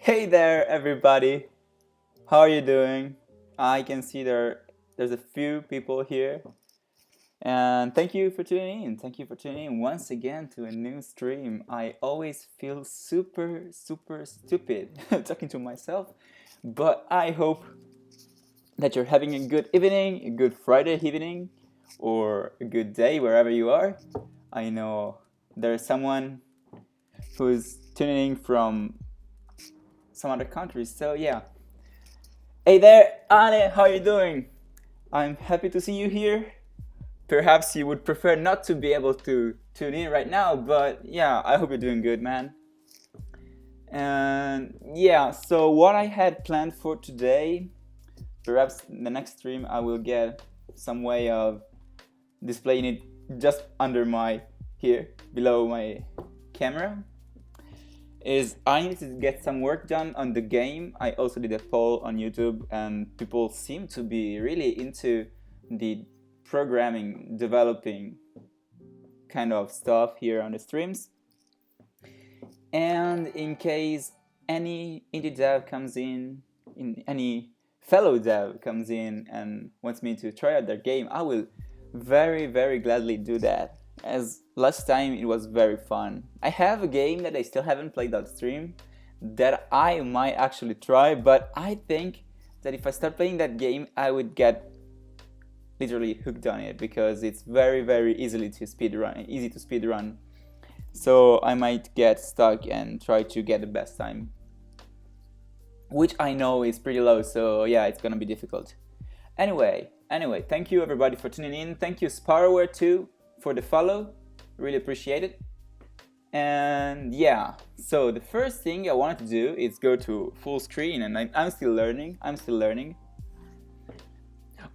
Hey there, everybody. How are you doing? I can see there's a few people here. And thank you for tuning in. Thank you for tuning in once again to a new stream. I always feel super stupid talking to myself, but I hope that you're having a good evening, a good Friday evening, or a good day wherever you are. I know there's someone who's tuning in from some other countries, so yeah. Hey there, Anne, how are you doing? I'm happy to see you here. Perhaps you would prefer not to be able to tune in right now, but yeah, I hope you're doing good, man. And yeah, so what I had planned for today, perhaps in the next stream I will get some way of displaying it just under here, below my camera, is I need to get some work done on the game. I also did a poll on YouTube and people seem to be really into the programming, developing kind of stuff here on the streams. And in case any indie dev comes in any fellow dev comes in and wants me to try out their game, I will very gladly do that. As last time it was very fun. I have a game that I still haven't played on stream that I might actually try, but I think that if I start playing that game I would get literally hooked on it because it's very easy to speedrun. So I might get stuck and try to get the best time, which I know is pretty low, so yeah, it's gonna be difficult. Anyway, thank you everybody for tuning in. Thank you Sparrower too for the follow, really appreciate it. And yeah, so the first thing I wanted to do is go to full screen, and I'm still learning.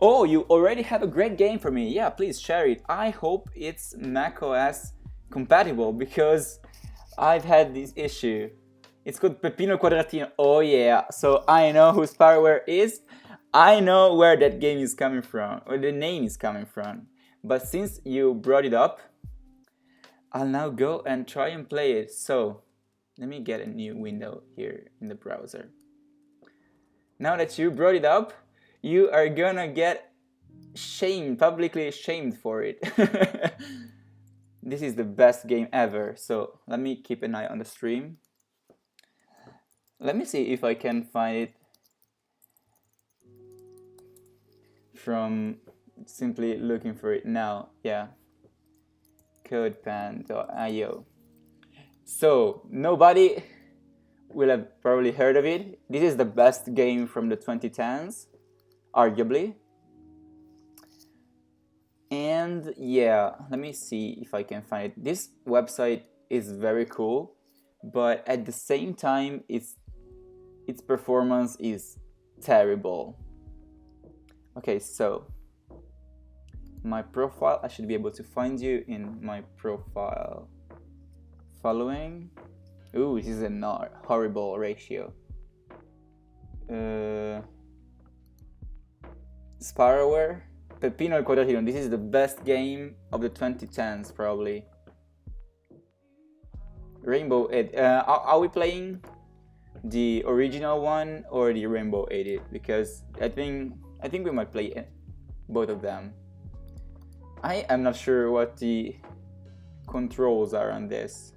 Oh, you already have a great game for me. Yeah, please share it. I hope it's macOS compatible because I've had this issue. It's called Pepino Quadratino. Oh yeah, so I know who Sparrower is. I know where that game is coming from, or the name is coming from. But since you brought it up, I'll now go and try and play it. So let me get a new window here in the browser. Now that you brought it up, you are gonna get publicly shamed for it. This is the best game ever. So let me keep an eye on the stream. Let me see if I can find it from simply looking for it now. Yeah, codepan.io. So nobody will have probably heard of it. This is the best game from the 2010s, arguably. And yeah, let me see if I can find it. This website is very cool, but at the same time its performance is terrible. Okay, so my profile, I should be able to find you in my profile. Following. Ooh, this is a horrible ratio. Sparrower, Pepino Quadratino. This is the best game of the 2010s, probably. Rainbow Edit. Are we playing the original one or the Rainbow Edit? Because I think we might play both of them. I am not sure what the controls are on this.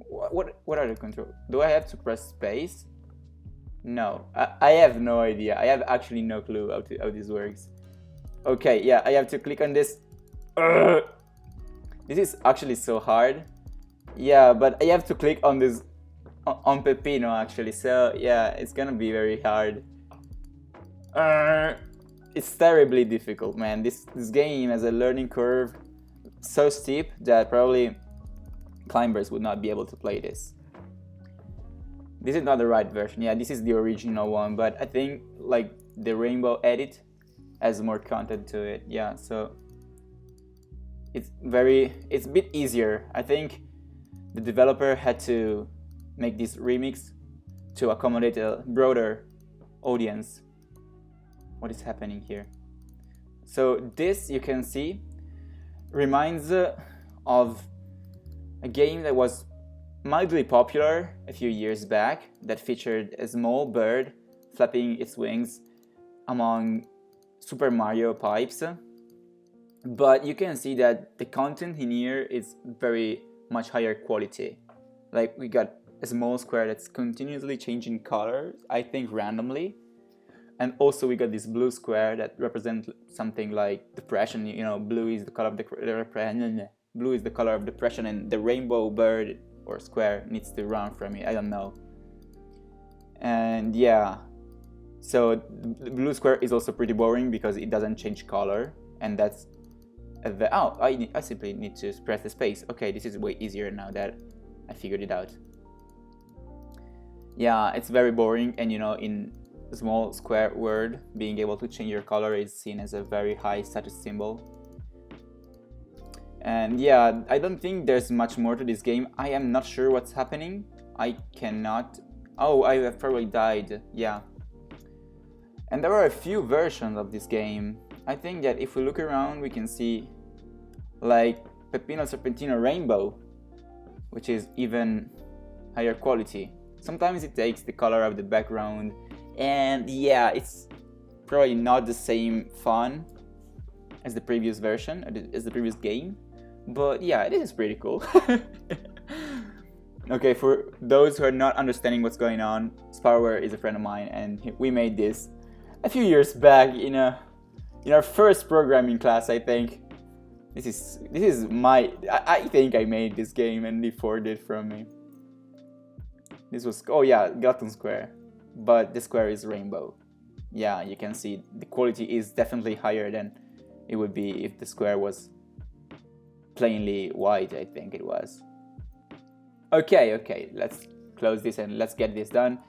What are the controls? Do I have to press space? No, I have no idea. I have actually no clue how this works. Okay, yeah, I have to click on this. This is actually so hard. Yeah, but I have to click on this on Pepino actually. So yeah, it's gonna be very hard. It's terribly difficult, man. This game has a learning curve so steep that probably climbers would not be able to play this. This is not the right version. Yeah, this is the original one, but I think like the Rainbow Edit has more content to it. Yeah, so it's a bit easier. I think the developer had to make this remix to accommodate a broader audience. What is happening here? So this, you can see, reminds of a game that was mildly popular a few years back that featured a small bird flapping its wings among Super Mario pipes. But you can see that the content in here is very much higher quality. Like, we got a small square that's continuously changing color, I think randomly. And also we got this blue square that represents something like depression. You know, blue is the color of blue is the color of depression, and the rainbow bird or square needs to run from it. I don't know. And yeah, so the blue square is also pretty boring because it doesn't change color, and that's I simply need to press the space. Okay, this is way easier now that I figured it out. Yeah, it's very boring, and you know, in a small square world, being able to change your color is seen as a very high status symbol. And yeah, I don't think there's much more to this game. I am not sure what's happening. I cannot... Oh, I have probably died. Yeah. And there are a few versions of this game. I think that if we look around, we can see like Peppino Serpentino Rainbow, which is even higher quality. Sometimes it takes the color of the background, and yeah, it's probably not the same fun as the previous version, as the previous game, but yeah, this is pretty cool. Okay, for those who are not understanding what's going on, Sparware is a friend of mine, and we made this a few years back in our first programming class, I think. This is my... I think I made this game and they forwarded it from me. This was... Oh yeah, Gotham Square. But the square is rainbow. Yeah, you can see the quality is definitely higher than it would be if the square was plainly white, I think it was. Okay, let's close this and let's get this done.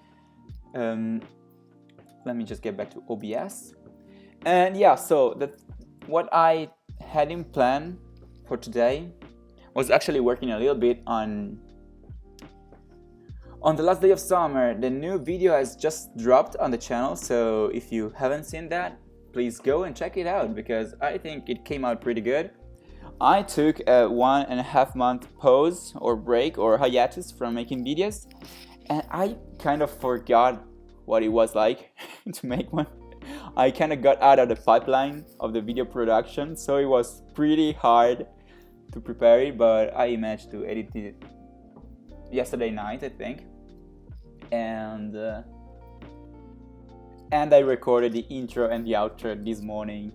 Let me just get back to OBS. And yeah, so what I had in plan for today was actually working a little bit on the last day of summer. The new video has just dropped on the channel, so if you haven't seen that, please go and check it out because I think it came out pretty good. I took a 1.5 month pause or break or hiatus from making videos, and I kind of forgot what it was like to make one. I kind of got out of the pipeline of the video production, so it was pretty hard to prepare it, but I managed to edit it yesterday night, I think, and I recorded the intro and the outro this morning.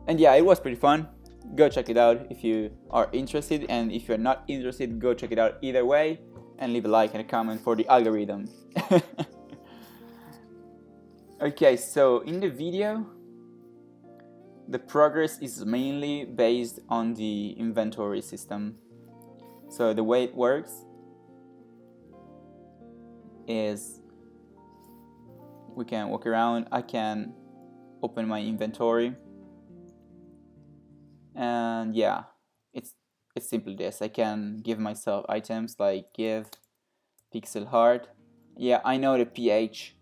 And yeah, it was pretty fun. Go check it out if you are interested, and if you're not interested, go check it out either way, and leave a like and a comment for the algorithm. Okay, so in the video, the progress is mainly based on the inventory system. So the way it works is we can walk around, I can open my inventory, and yeah, it's simply this. I can give myself items like give pixel heart. Yeah, I know the PH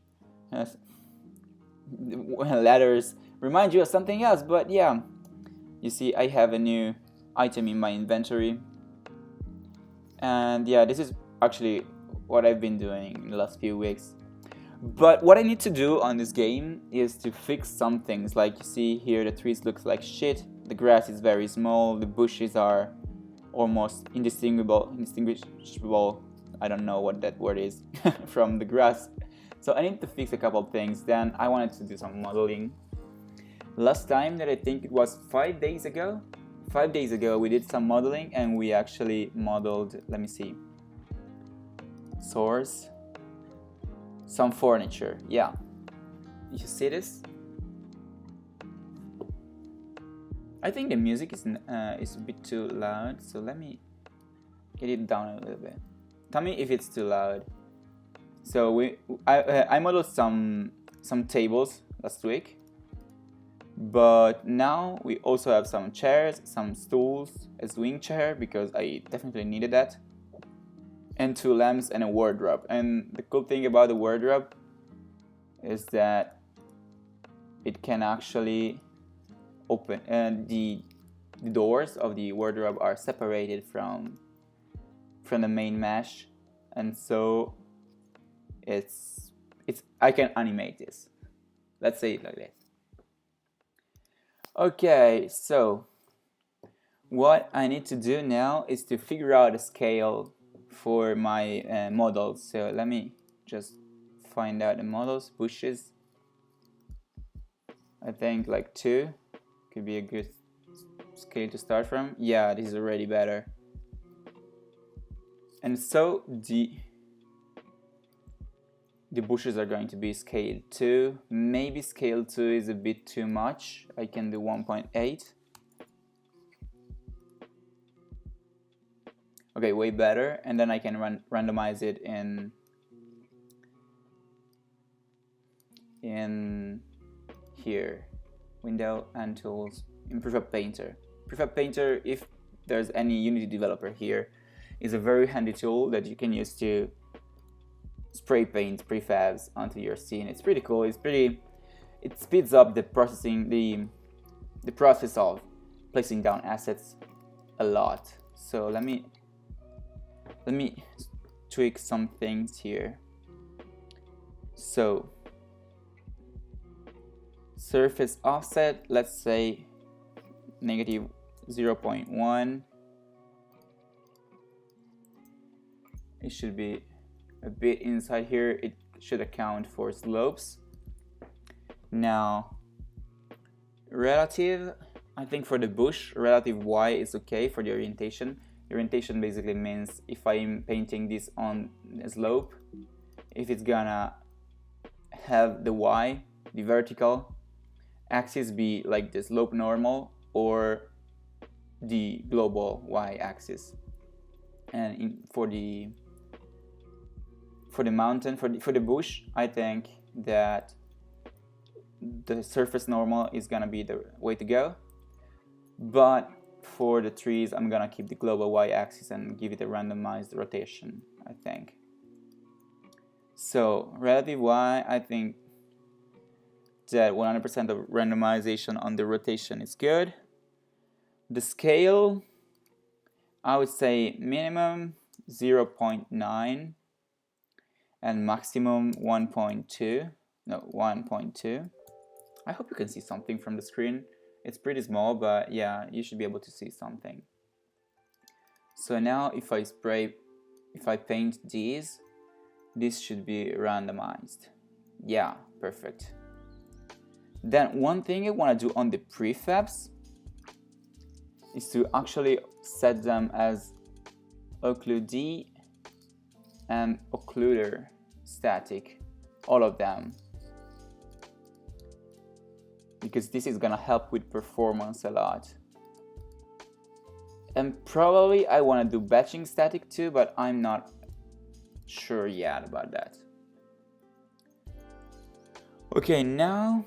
letters remind you of something else, but yeah, you see I have a new item in my inventory. And yeah, this is actually what I've been doing in the last few weeks. But what I need to do on this game is to fix some things. Like you see here, the trees look like shit, the grass is very small, the bushes are almost indistinguishable, I don't know what that word is, from the grass. So I need to fix a couple of things. Then I wanted to do some modeling. Last time that I think it was 5 days ago, we did some modeling and we actually modeled, let me see, source, some furniture. Yeah, you see this? I think the music is a bit too loud, so let me get it down a little bit. Tell me if it's too loud. So I modeled some tables last week, but now we also have some chairs, some stools, a swing chair because I definitely needed that, and 2 lamps and a wardrobe. And the cool thing about the wardrobe is that it can actually open, and the doors of the wardrobe are separated from from the main mesh, and so I can animate this. Let's say it like that. Okay, so what I need to do now is to figure out a scale for my models. So let me just find out the models. Bushes, I think like 2 could be a good scale to start from. Yeah, this is already better. And so the bushes are going to be scale 2. Maybe scale 2 is a bit too much. I can do 1.8. Okay, way better. And then I can randomize it in here, Window and Tools, in Prefab Painter. Prefab Painter, if there's any Unity developer here, is a very handy tool that you can use to spray paint prefabs onto your scene. It's pretty cool. It speeds up the processing, the process of placing down assets a lot. So let me tweak some things here. So surface offset, let's say negative 0.1. It should be a bit inside here. It should account for slopes. Now relative, I think for the bush, relative Y is okay for the orientation. The orientation basically means if I'm painting this on a slope, if it's gonna have the Y, the vertical axis, be like the slope normal or the global Y axis. And for the mountain, for the bush, I think that the surface normal is gonna be the way to go. But for the trees, I'm gonna keep the global Y axis and give it a randomized rotation, I think. So relative Y, I think that 100% of randomization on the rotation is good. The scale, I would say minimum 0.9 and maximum 1.2. No, 1.2. I hope you can see something from the screen. It's pretty small, but yeah, you should be able to see something. So now if I paint these, this should be randomized. Yeah, perfect. Then one thing I want to do on the prefabs is to actually set them as occlude and occluder static, all of them, because this is gonna help with performance a lot. And probably I want to do batching static too, but I'm not sure yet about that. Okay, now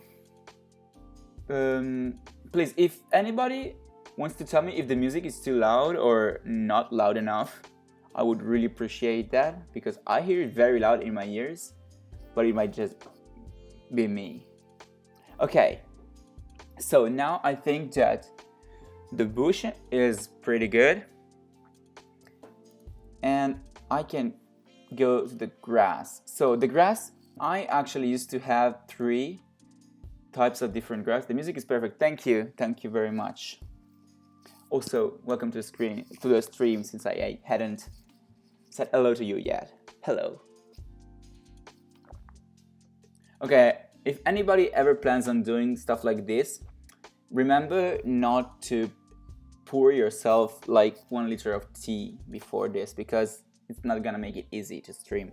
please, if anybody wants to tell me if the music is too loud or not loud enough, I would really appreciate that, because I hear it very loud in my ears, but it might just be me. Okay, so now I think that the bush is pretty good, and I can go to the grass. So the grass, I actually used to have 3 types of different grass. The music is perfect. Thank you very much. Also, welcome to the stream, since I hadn't said hello to you yet. Hello. Okay, if anybody ever plans on doing stuff like this, remember not to pour yourself like 1 liter of tea before this, because it's not gonna make it easy to stream.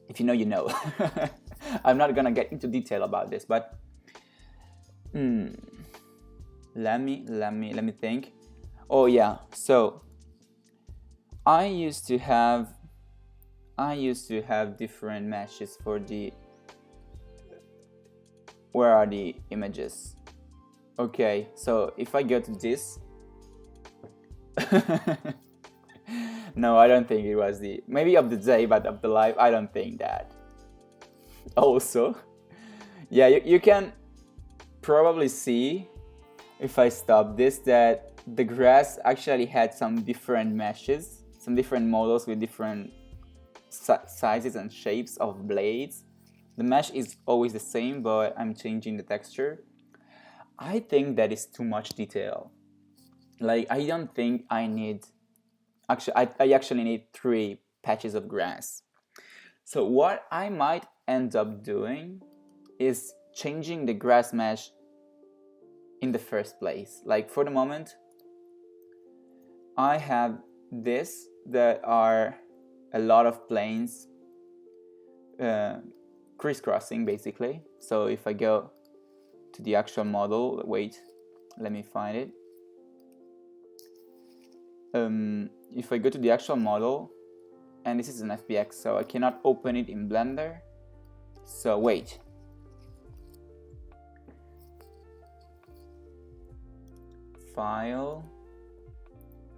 If you know, you know. I'm not gonna get into detail about this, but let me think. Oh yeah, so I used to have different meshes for the, where are the images? Okay, so if I go to this, no, I don't think it was maybe of the day, but of the live, I don't think that. Also, yeah, you can probably see, if I stop this, that the grass actually had some different meshes, some different models with different sizes and shapes of blades. The mesh is always the same, but I'm changing the texture. I think that is too much detail. Like, I don't think I need, actually, I actually need 3 patches of grass. So what I might end up doing is changing the grass mesh in the first place. Like, for the moment, I have this that are a lot of planes crisscrossing basically. So if I go to the actual model, wait, let me find it. If I go to the actual model, and this is an FBX, so I cannot open it in Blender. So wait. File,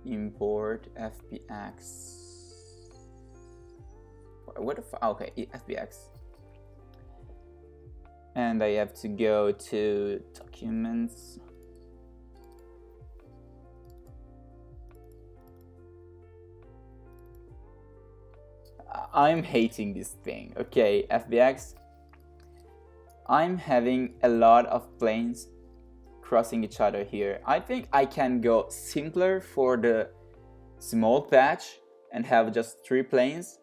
import FBX. What the okay, FBX. And I have to go to documents. I'm hating this thing. Okay, FBX. I'm having a lot of planes crossing each other here. I think I can go simpler for the small patch and have just 3 planes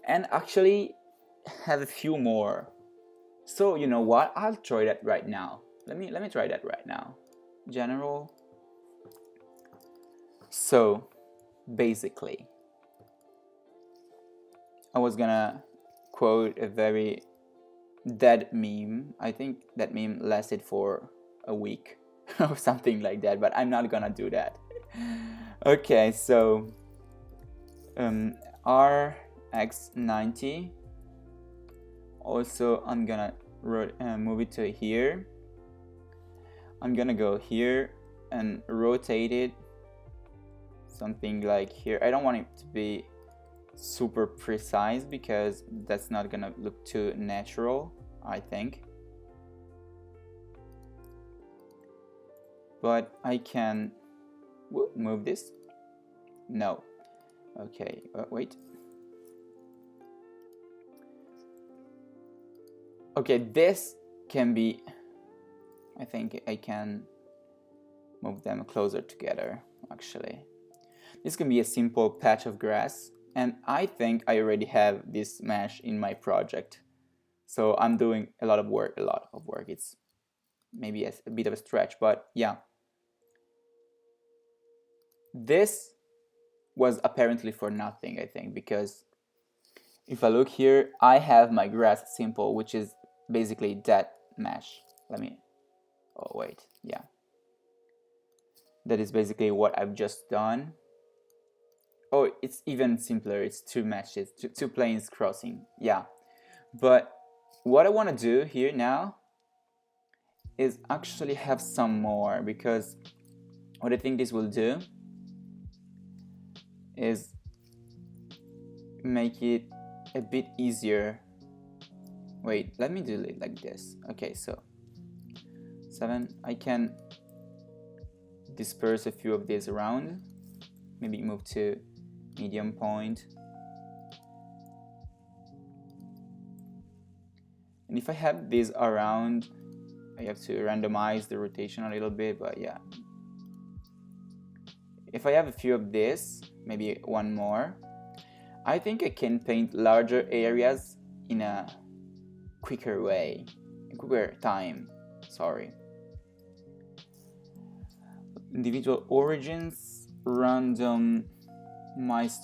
and actually have a few more. So you know what? I'll try that right now. Let me try that right now. General. So basically, I was gonna quote a very dead meme. I think that meme lasted for a week or something like that, but I'm not gonna do that. Okay, so RX90. Also, I'm gonna move it to here. I'm gonna go here and rotate it something like here. I don't want it to be super precise because that's not gonna look too natural, I think. But I can move this. No. Okay, wait. Okay, this can be, I think I can move them closer together, actually. This can be a simple patch of grass, and I think I already have this mesh in my project. So I'm doing a lot of work. It's maybe a bit of a stretch, but yeah. This was apparently for nothing, I think, because if I look here, I have my grass simple, which is basically that mesh. Oh wait, yeah. That is basically what I've just done. Oh, it's even simpler. It's 2 meshes, two planes crossing. Yeah. But what I want to do here now is actually have some more, because what I think this will do is make it a bit easier. Wait, let me do it like this. Okay, so 7, I can disperse a few of these around. Maybe move to medium point. And if I have these around, I have to randomize the rotation a little bit, but yeah. If I have a few of this, maybe one more, I think I can paint larger areas in a quicker way, quicker time, sorry. Individual origins, randomize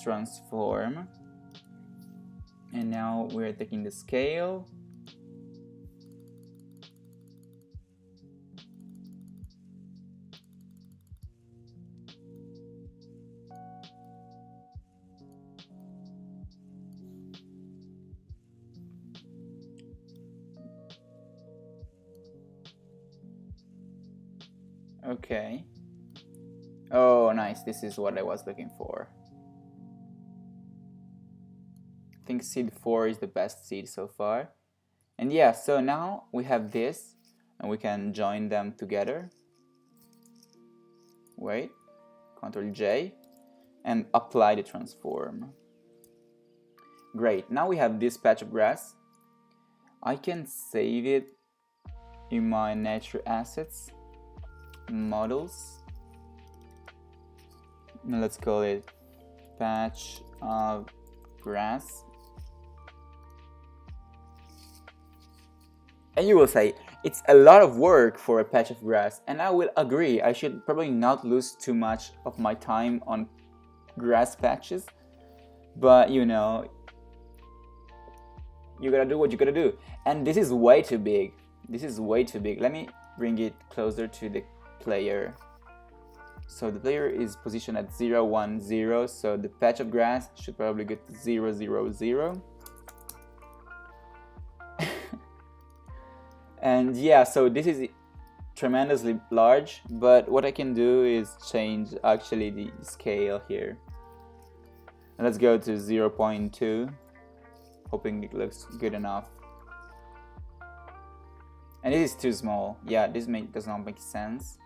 transform. And now we're taking the scale. Okay. Oh, nice. This is what I was looking for. I think seed 4 is the best seed so far. And yeah, so now we have this, and we can join them together. wait, Ctrl J, and apply the transform. Great, now we have this patch of grass. I can save it in my nature assets, models. Now let's call it patch of grass. And you will say, it's a lot of work for a patch of grass, and I will agree. I should probably not lose too much of my time on grass patches, but you know, you gotta do what you gotta do. And this is way too big. This is way too big. Let me bring it closer to the player. So the player is positioned at 0, 1, 0, so the patch of grass should probably get 0, 0, 0. And yeah, so this is tremendously large, but what I can do is change actually the scale here. And let's go to 0.2, hoping it looks good enough. And this is too small. Yeah, this does not make sense.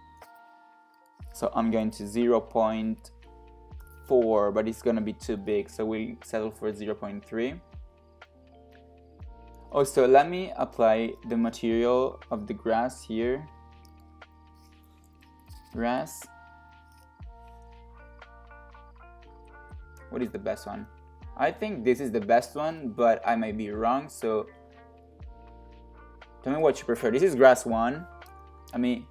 So I'm going to 0.4, but it's gonna be too big, so we'll settle for 0.3. Also, let me apply the material of the grass here. Grass. What is the best one? I think this is the best one, but I might be wrong, so tell me what you prefer. This is grass 1. Let me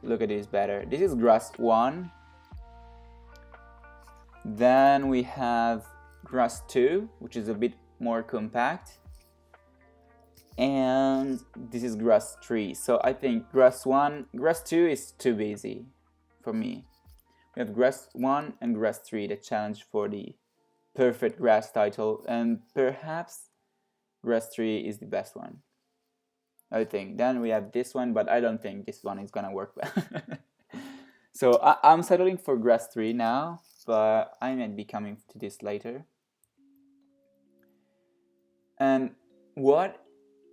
look at this better. This is grass 1. Then we have grass 2, which is a bit more compact, and this is grass 3. So I think grass 2 is too busy for me. We have grass 1 and grass 3, the challenge for the perfect grass title, and perhaps grass 3 is the best one, I think. Then we have this one, but I don't think this one is gonna work well. So I'm settling for grass 3 now, but I might be coming to this later. And what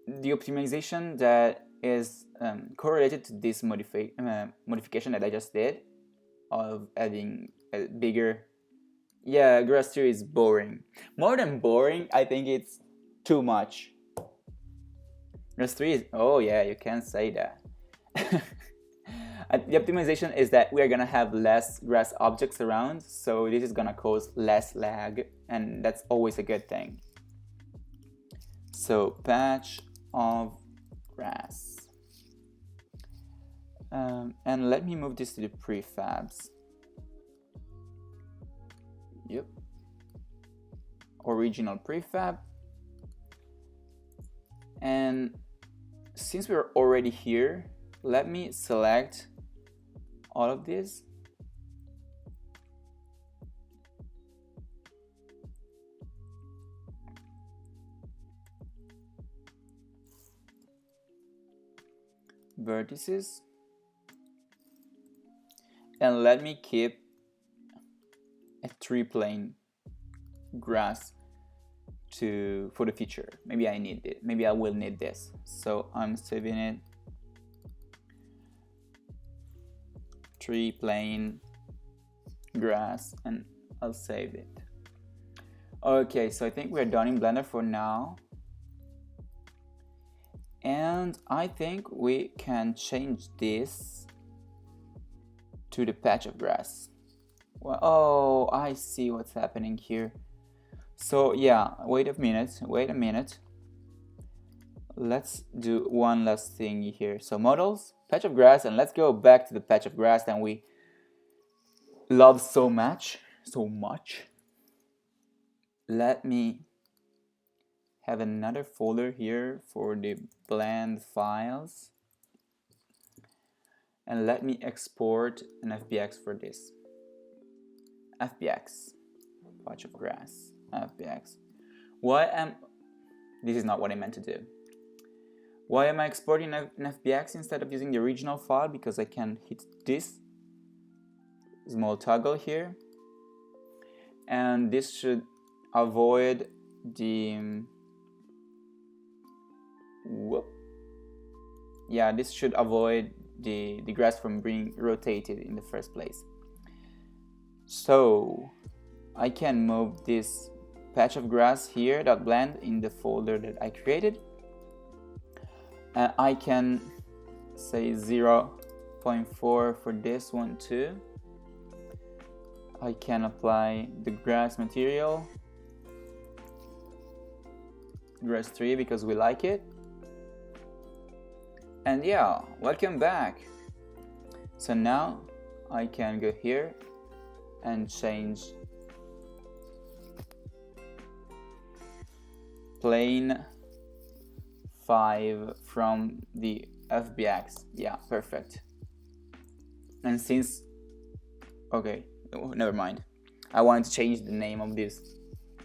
the optimization that is correlated to this modification that I just did of adding a bigger, yeah, grass 2 is boring. More than boring, I think it's too much. Grass 3 is, oh yeah, you can say that. The optimization is that we are gonna have less grass objects around, so this is gonna cause less lag, and that's always a good thing. So patch of grass, and let me move this to the prefabs. Yep, original prefab. And since we're already here, let me select all of these. Vertices, and let me keep a 3-plane grass for the future. Maybe I need it. Maybe I will need this. So I'm saving it. 3-plane grass, and I'll save it. Okay, so I think we're done in Blender for now. And I think we can change this to the patch of grass. Well, oh, I see what's happening here. So yeah, wait a minute. Let's do one last thing here. So models, patch of grass, and let's go back to the patch of grass that we love so much. Let me have another folder here for the blend files, and let me export an FBX for this. FBX, patch of grass, FBX. This is not what I meant to do. Why am I exporting an FBX instead of using the original file? Because I can hit this small toggle here, and this should avoid the this should avoid the grass from being rotated in the first place. So I can move this patch of grass here, .blend, in the folder that I created. I can say 0.4 for this one too. I can apply the grass material, grass tree, because we like it. And yeah, welcome back. So now I can go here and change plane 5 from the FBX. Yeah, perfect. And since, okay, never mind. I wanted to change the name of this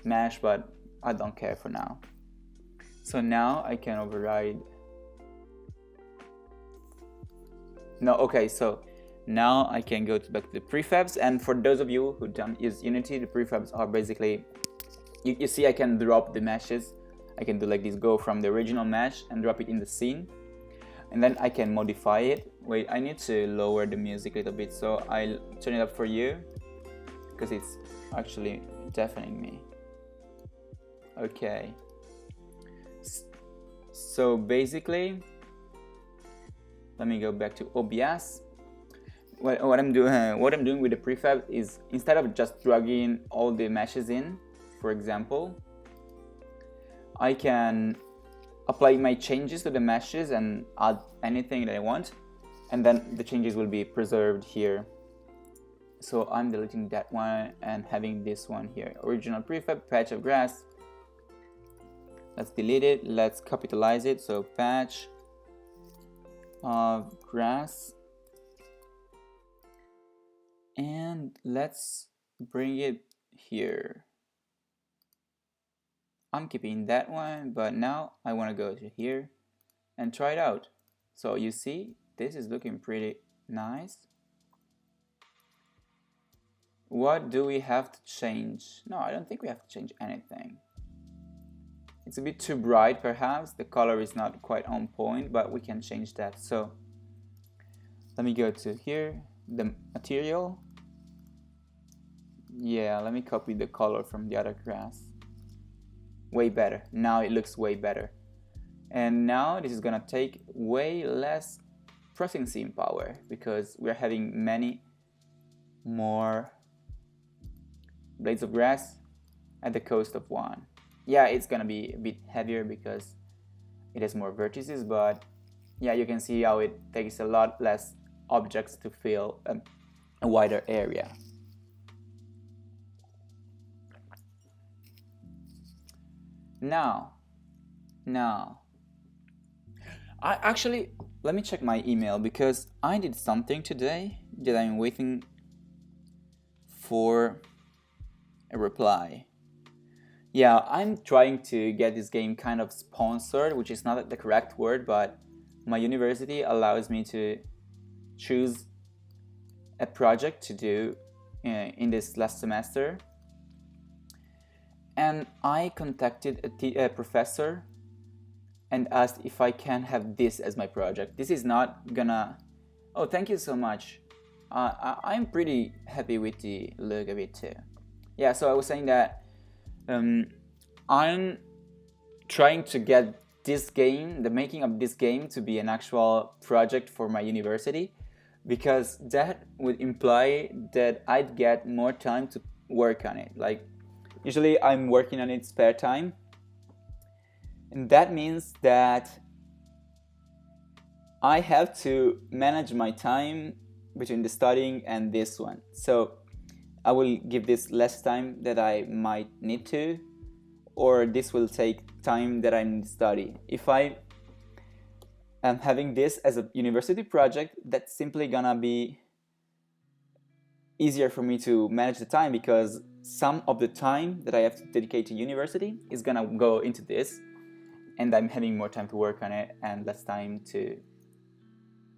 mesh, but I don't care for now. So now I can override. No, okay, so now I can go back to the prefabs. And for those of you who don't use Unity, the prefabs are basically, you see I can drop the meshes. I can do like this, go from the original mesh and drop it in the scene. And then I can modify it. Wait, I need to lower the music a little bit, so I'll turn it up for you, because it's actually deafening me. Okay. So basically, let me go back to OBS. What I'm doing with the prefab is, instead of just dragging all the meshes in, for example, I can apply my changes to the meshes and add anything that I want, and then the changes will be preserved here. So I'm deleting that one and having this one here, original prefab, patch of grass. Let's delete it, let's capitalize it, so patch of grass, and let's bring it here. I'm keeping that one, but now I want to go to here and try it out. So you see, this is looking pretty nice. What do we have to change? No, I don't think we have to change anything. It's a bit too bright perhaps, the color is not quite on point, but we can change that. So let me go to here, the material. Yeah, let me copy the color from the other grass. Way better. Now it looks way better. And now this is gonna take way less processing power, because we're having many more blades of grass at the cost of one. Yeah, it's gonna be a bit heavier because it has more vertices, but yeah, you can see how it takes a lot less objects to fill a wider area. Now, I actually, let me check my email, because I did something today that I'm waiting for a reply. Yeah, I'm trying to get this game kind of sponsored, which is not the correct word, but my university allows me to choose a project to do in this last semester. And I contacted a professor and asked if I can have this as my project. This is not gonna... Oh, thank you so much. I'm pretty happy with the look of it too. Yeah, so I was saying that I'm trying to get this game, the making of this game, to be an actual project for my university, because that would imply that I'd get more time to work on it. Like, usually I'm working on it spare time, and that means that I have to manage my time between the studying and this one. So I will give this less time that I might need to, or this will take time that I need to study. If I am having this as a university project, that's simply gonna be easier for me to manage the time, because some of the time that I have to dedicate to university is gonna go into this, and I'm having more time to work on it and less time to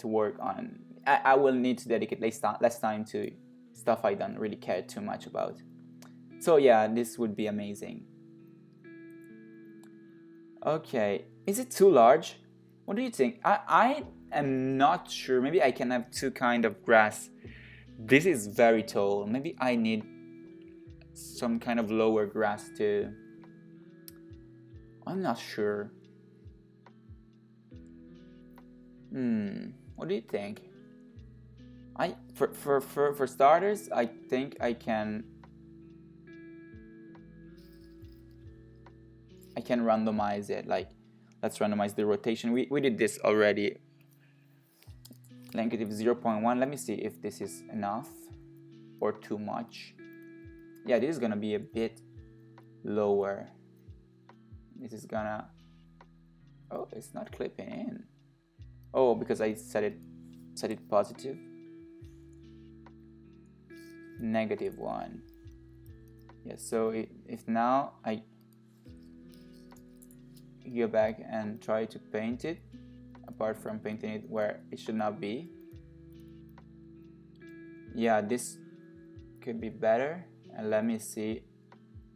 work on. I will need to dedicate less time to stuff I don't really care too much about. So yeah, this would be amazing. Okay, is it too large? What do you think? I am not sure. Maybe I can have two kind of grass. This is very tall. Maybe I need some kind of lower grass too. I'm not sure. What do you think? For starters, I think I can randomize it. Like, let's randomize the rotation. We did this already. Negative 0.1. Let me see if this is enough or too much. Yeah, this is gonna be a bit lower. This is gonna... Oh, it's not clipping in. Oh, because I set it positive. -1. Yeah, so if now I go back and try to paint it, apart from painting it where it should not be. Yeah, this could be better. And let me see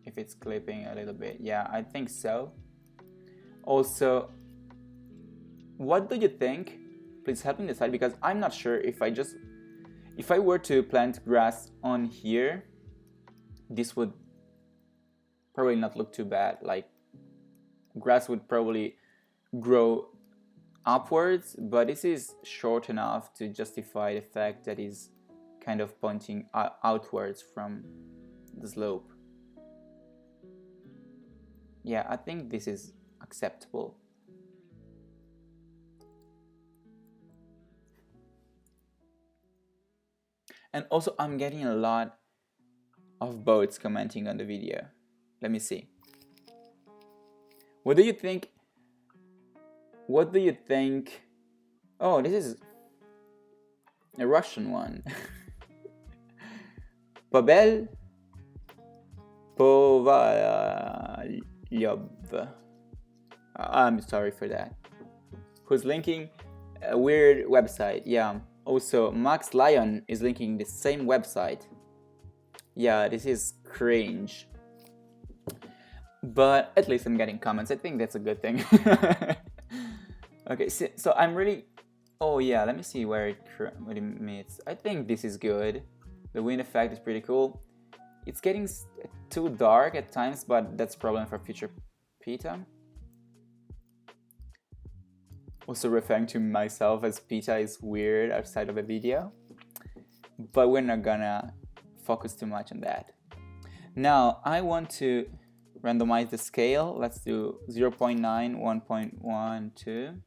if it's clipping a little bit. Yeah, I think so. Also, what do you think? Please help me decide, because I'm not sure if I were to plant grass on here, this would probably not look too bad. Like, grass would probably grow upwards, but this is short enough to justify the fact that it's kind of pointing outwards from the slope. Yeah, I think this is acceptable. And also, I'm getting a lot of bots commenting on the video. Let me see. What do you think? What do you think? Oh, this is a Russian one. Pavel Povalyov. I'm sorry for that. Who's linking a weird website? Yeah. Also, Max Lion is linking the same website. Yeah, this is cringe. But at least I'm getting comments. I think that's a good thing. Okay, so I'm really... Oh yeah, let me see where it meets. I think this is good. The wind effect is pretty cool. It's getting too dark at times, but that's a problem for future Pita. Also referring to myself as Pita is weird outside of a video. But we're not gonna focus too much on that. Now, I want to randomize the scale. Let's do 0.9, 1.12.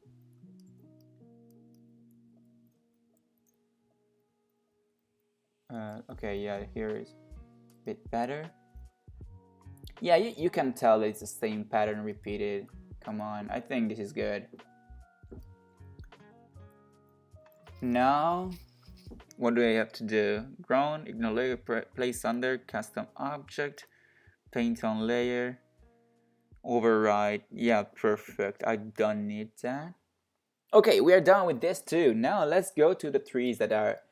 Okay, yeah, here is a bit better. Yeah, you can tell it's the same pattern repeated. Come on, I think this is good. Now, what do I have to do? Ground, ignore layer, place under, custom object, paint on layer, override. Yeah, perfect. I don't need that. Okay, we are done with this too. Now let's go to the trees that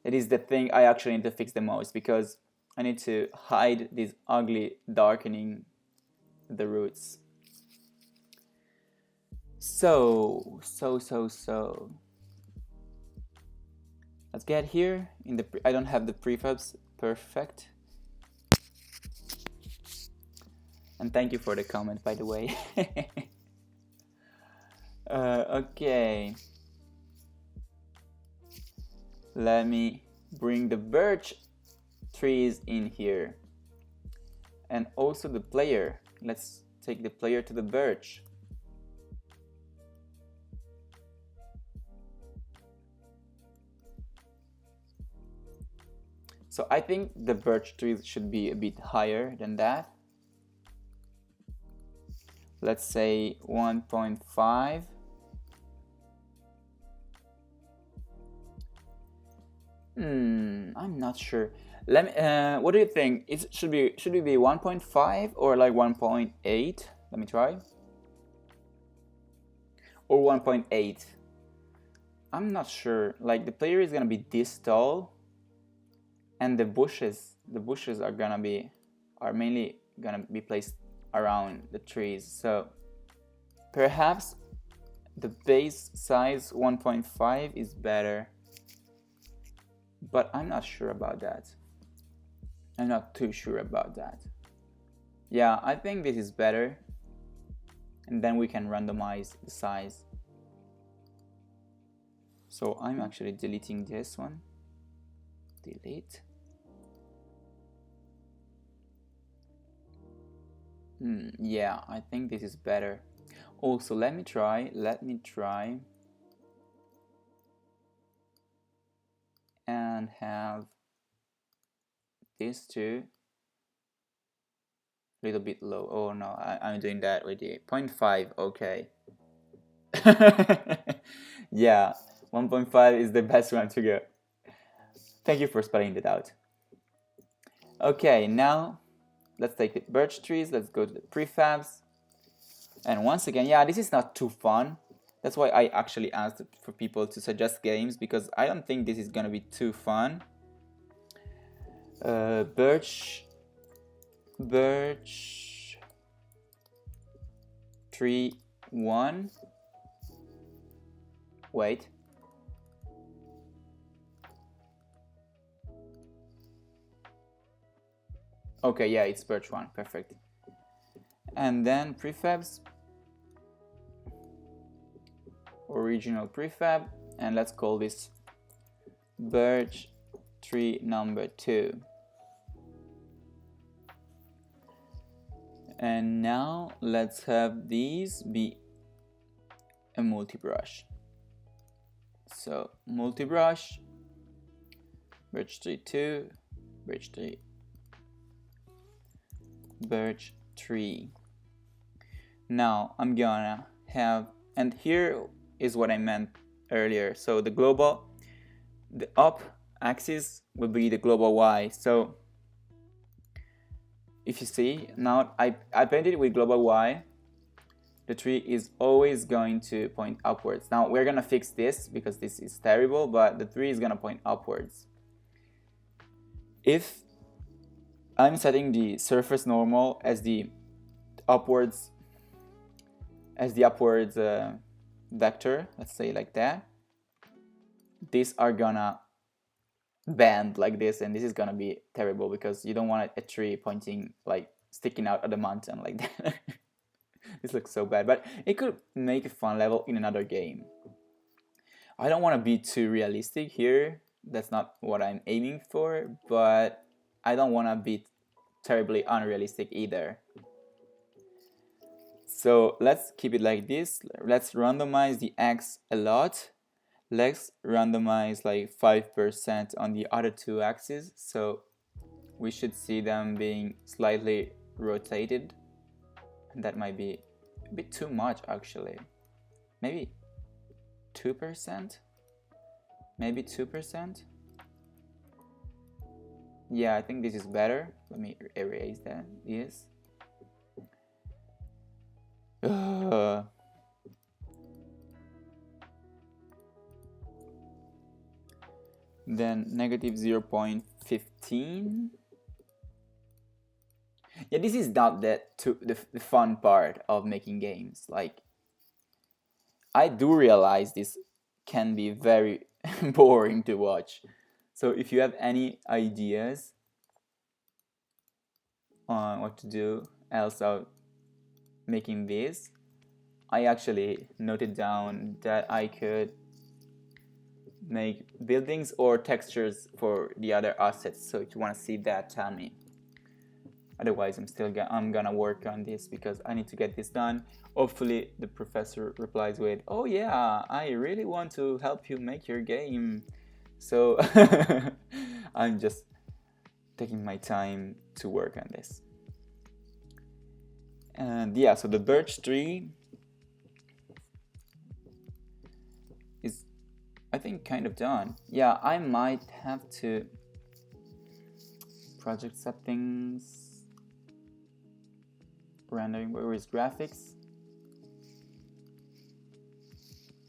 is the thing I actually need to fix the most, because I need to hide this ugly darkening the roots. So. Let's get here in the I don't have the prefabs. Perfect. And thank you for the comment, by the way. Okay. Let me bring the birch trees in here. And also the player. Let's take the player to the birch. So I think the birch trees should be a bit higher than that. Let's say 1.5. I'm not sure. Let me. What do you think? Should it be 1.5 or like 1.8? Let me try. Or 1.8. I'm not sure. Like, the player is gonna be this tall, and the bushes are mainly gonna be placed around the trees. So perhaps the base size 1.5 is better, but I'm not sure about that. I'm not too sure about that. Yeah, I think this is better, and then we can randomize the size. So I'm actually deleting this one. Delete. Yeah, I think this is better. Also, let me try and have these two a little bit low. Oh no, I'm doing that with the 0.5. Okay. Yeah, 1.5 is the best one to go. Thank you for spelling it out. Okay, now let's take the birch trees. Let's go to the prefabs. And once again, yeah, this is not too fun. That's why I actually asked for people to suggest games, because I don't think this is gonna be too fun. Birch tree 1. Wait. Okay, yeah, it's birch 1. Perfect. And then prefabs. Original prefab. And let's call this birch tree number 2. And now let's have these be a multi-brush. So multi-brush, birch tree 2, birch tree, birch tree. Now I'm gonna have, and here is what I meant earlier. So the global, the up axis will be the global Y. So if you see, now I painted it with global Y. The tree is always going to point upwards. Now we're gonna fix this because this is terrible, but the tree is gonna point upwards. If I'm setting the surface normal as the upwards vector, let's say like that, these are gonna bend like this, and this is gonna be terrible because you don't want a tree pointing, like sticking out of the mountain like that. This looks so bad, but it could make a fun level in another game. I don't want to be too realistic here. That's not what I'm aiming for, but I don't want to be terribly unrealistic either. So let's keep it like this. Let's randomize the X a lot. Let's randomize like 5% on the other two axes. So we should see them being slightly rotated. And that might be a bit too much actually. Maybe 2%? Maybe 2%? Yeah, I think this is better. Let me erase that. Yes. Then negative 0.15. Yeah, this is not the fun part of making games. Like, I do realize this can be very boring to watch. So if you have any ideas on what to do else out making this, I actually noted down that I could make buildings or textures for the other assets. So if you want to see that, tell me. Otherwise, I'm gonna work on this because I need to get this done. Hopefully the professor replies with, "Oh yeah, I really want to help you make your game." So I'm just taking my time to work on this. And yeah, so the birch tree is, I think, kind of done. Yeah, I might have to project settings, rendering, where is graphics?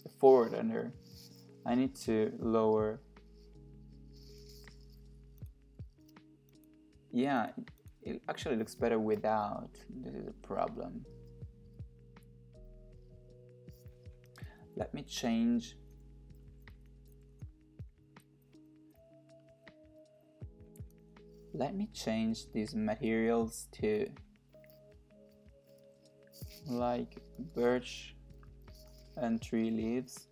The forward under. I need to lower. Yeah, it actually looks better without. This is a problem. Let me change. Let me change these materials to like birch and tree leaves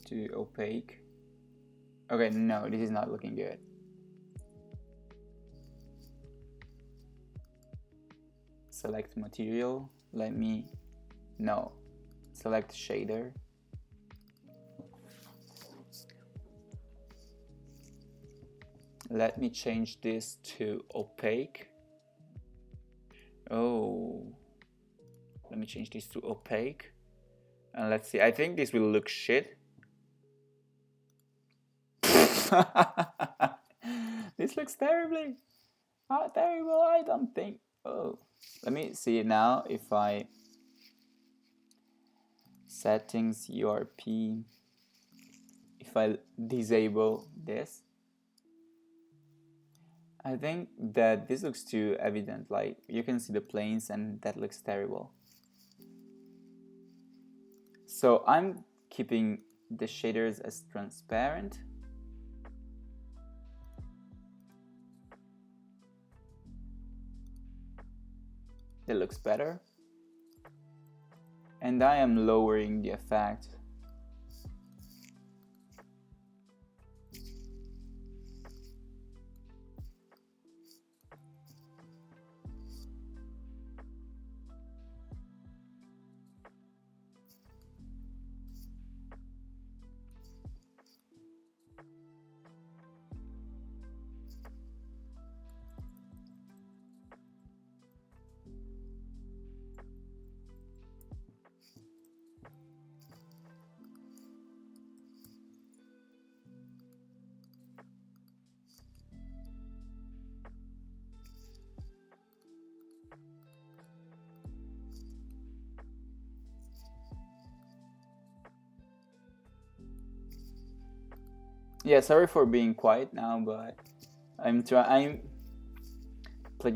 to opaque. Okay, no, this is not looking good. Select material. Let me, no, select shader. Let me change this to opaque. Oh, let me change this to opaque. And let's see, I think this will look shit. This looks terribly. Oh, terrible, I don't think. Oh, let me see now if I settings URP, if I disable this. I think that this looks too evident, like you can see the planes and that looks terrible. So I'm keeping the shaders as transparent. That looks better. And I am lowering the effect. Yeah, sorry for being quiet now, but I'm playing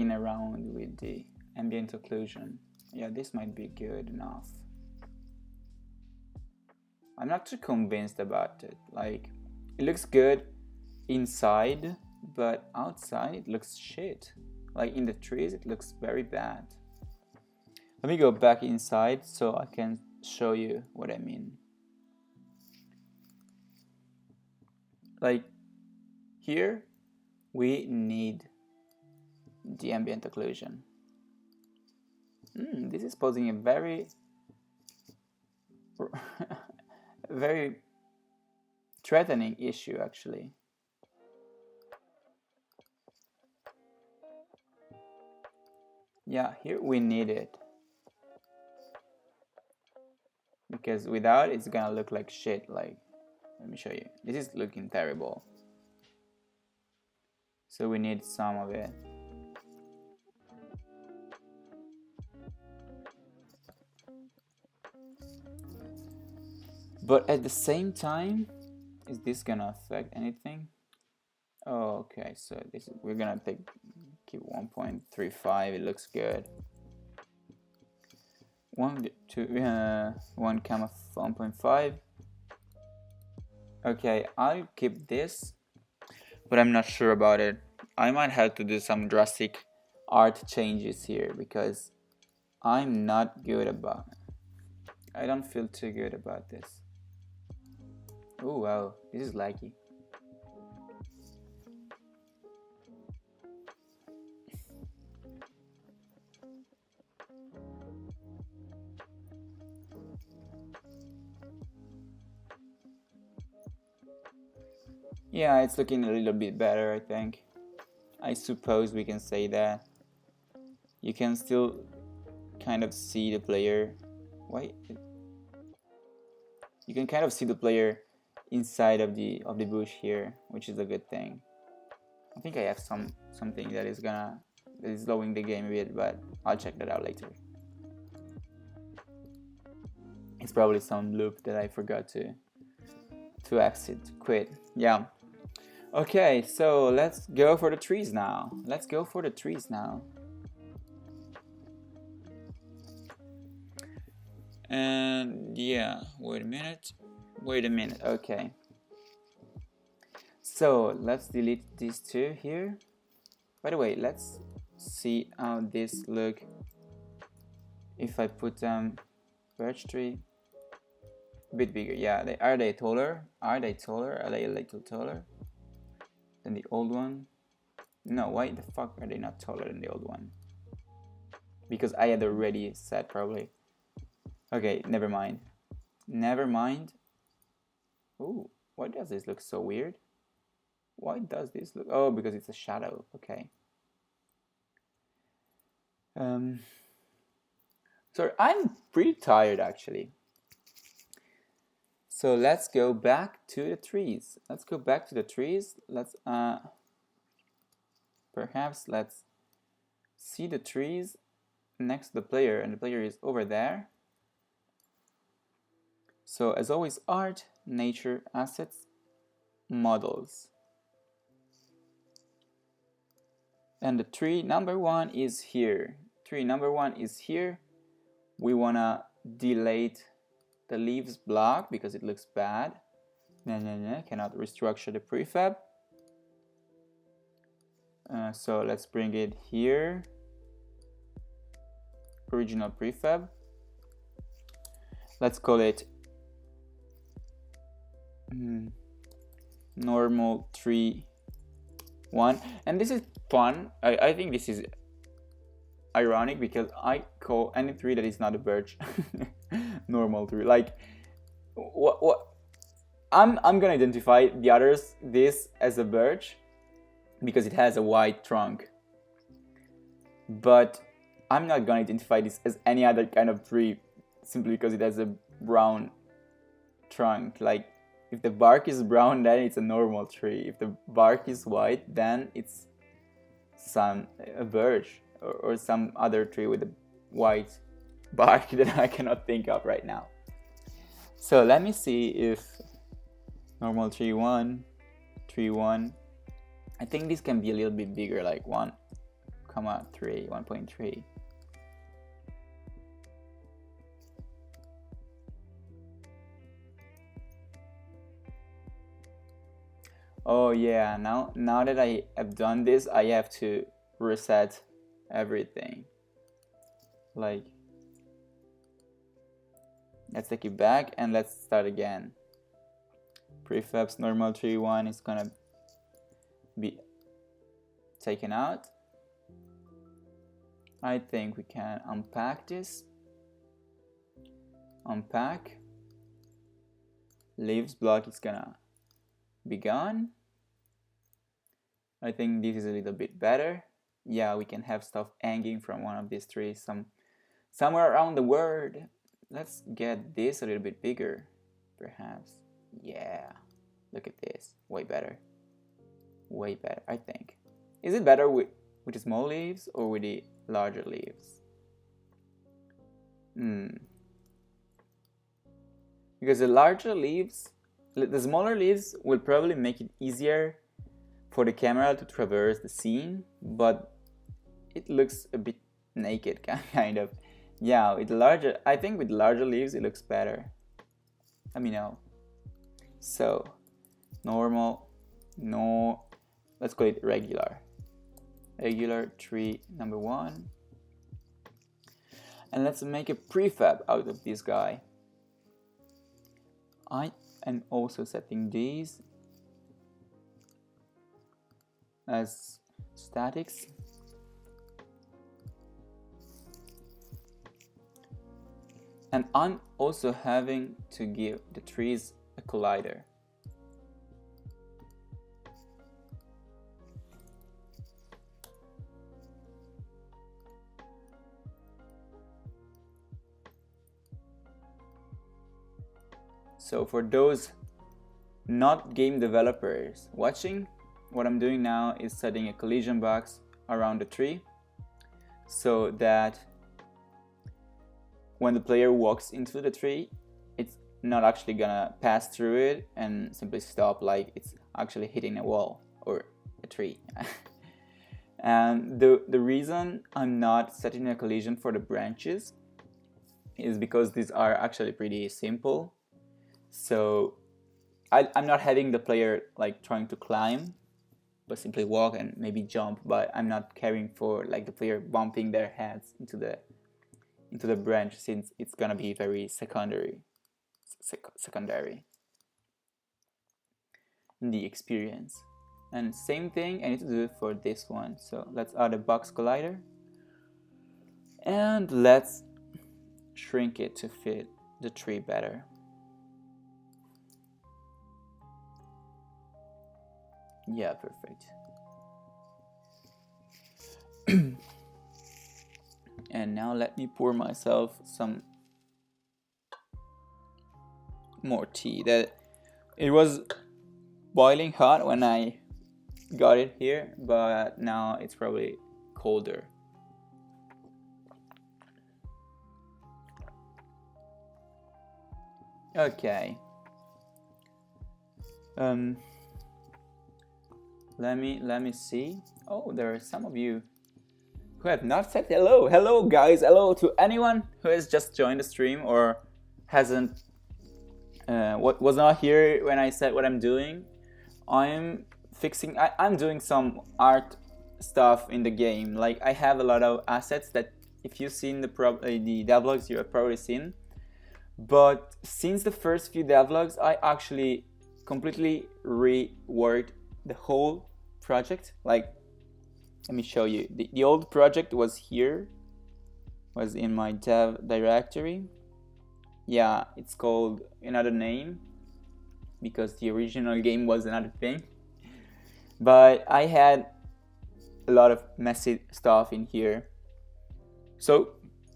around with the ambient occlusion. Yeah, this might be good enough. I'm not too convinced about it. Like, it looks good inside, but outside it looks shit. Like in the trees, it looks very bad. Let me go back inside so I can show you what I mean. Like here, we need the ambient occlusion. This is posing a very very threatening issue, actually. Yeah, here we need it. Because without it's gonna look like shit. Like, let me show you. This is looking terrible. So we need some of it. But at the same time, is this gonna affect anything? Oh, okay, so this is, we're gonna keep 1.35. It looks good. 1 comma 1.5. Okay, I'll keep this, but I'm not sure about it. I might have to do some drastic art changes here because I'm not good about it. I don't feel too good about this. Oh wow, this is laggy. Yeah, it's looking a little bit better, I think. I suppose we can say that. You can still kind of see the player. Wait. You can kind of see the player inside of the bush here, which is a good thing. I think I have something that is slowing the game a bit, but I'll check that out later. It's probably some loop that I forgot to quit. Yeah. Okay, so let's go for the trees now. And yeah, wait a minute, okay. So let's delete these two here. By the way, let's see how this look if I put them birch tree a bit bigger. Yeah, are they taller? Are they a little taller than the old one? No, why the fuck are they not taller than the old one? Because I had already said probably. Okay, never mind. Ooh, why does this look so weird? Why does this look? Oh, because it's a shadow. Okay. So I'm pretty tired actually. So let's go back to the trees. Let's perhaps let's see the trees next to the player, and the player is over there. So as always, art, nature, assets, models. And the tree number 1 is here. We wanna delete the leaves block because it looks bad. Cannot restructure the prefab. So let's bring it here. Original prefab. Let's call it normal tree 1. And this is fun. I think this is ironic because I call any tree that is not a birch normal tree. Like what I'm gonna identify the others this as a birch because it has a white trunk, but I'm not gonna identify this as any other kind of tree simply because it has a brown trunk. Like if the bark is brown, then it's a normal tree. If the bark is white, then it's a birch or some other tree with a white bark that I cannot think of right now. So let me see if normal tree 1, I think this can be a little bit bigger, like 1.3. Oh yeah, now that I have done this, I have to reset everything. Like, let's take it back and let's start again. Prefabs normal tree 1 is gonna be taken out. I think we can unpack this. Unpack. Leaves block is gonna be gone. I think this is a little bit better. Yeah, we can have stuff hanging from one of these trees somewhere around the world. Let's get this a little bit bigger, perhaps. Yeah, look at this. Way better, I think. Is it better with the small leaves or with the larger leaves? Because the smaller leaves will probably make it easier for the camera to traverse the scene, but it looks a bit naked, kind of. Yeah, I think with larger leaves it looks better. Let me know. So, normal, no, let's call it regular. Regular tree number 1. And let's make a prefab out of this guy. I am also setting these as statics. And I'm also having to give the trees a collider. So for those not game developers watching, what I'm doing now is setting a collision box around the tree so that when the player walks into the tree, it's not actually gonna pass through it and simply stop like it's actually hitting a wall or a tree. And the reason I'm not setting a collision for the branches is because these are actually pretty simple. So I'm not having the player like trying to climb, but simply walk and maybe jump, but I'm not caring for like the player bumping their heads into the branch, since it's gonna be very secondary in the experience. And same thing I need to do for this one. So let's add a box collider and let's shrink it to fit the tree better. Yeah, perfect. And now let me pour myself some more tea. That it was boiling hot when I got it here, but now it's probably colder. Okay. Let me see. Oh, there are some of you who have not said hello. Hello, guys. Hello to anyone who has just joined the stream or hasn't was not here when I said what I'm doing. I'm doing some art stuff in the game. Like, I have a lot of assets that if you've seen the devlogs, you have probably seen. But since the first few devlogs, I actually completely reworked the whole project. Like, let me show you. The old project was here, was in my dev directory. Yeah, it's called another name because the original game was another thing. But I had a lot of messy stuff in here. So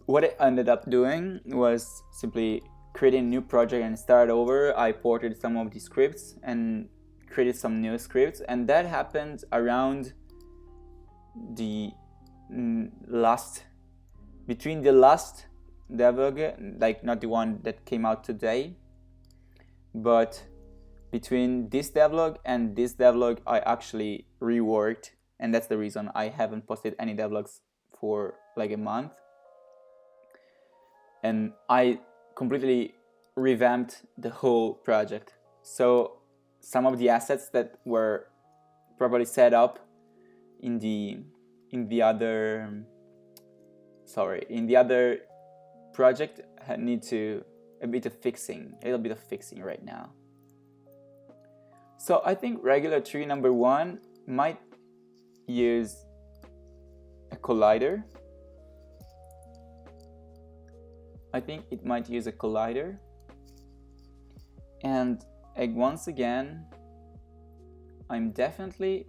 what I ended up doing was simply creating a new project and start over. I ported some of the scripts and created some new scripts, and that happened around the between the last devlog, like not the one that came out today, but between this devlog and this devlog, I actually reworked, and that's the reason I haven't posted any devlogs for like a month. And I completely revamped the whole project. So some of the assets that were probably set up in the other project need to a little bit of fixing right now. So I think regular tree number 1 might use a collider. I think it might use a collider. And once again, I'm definitely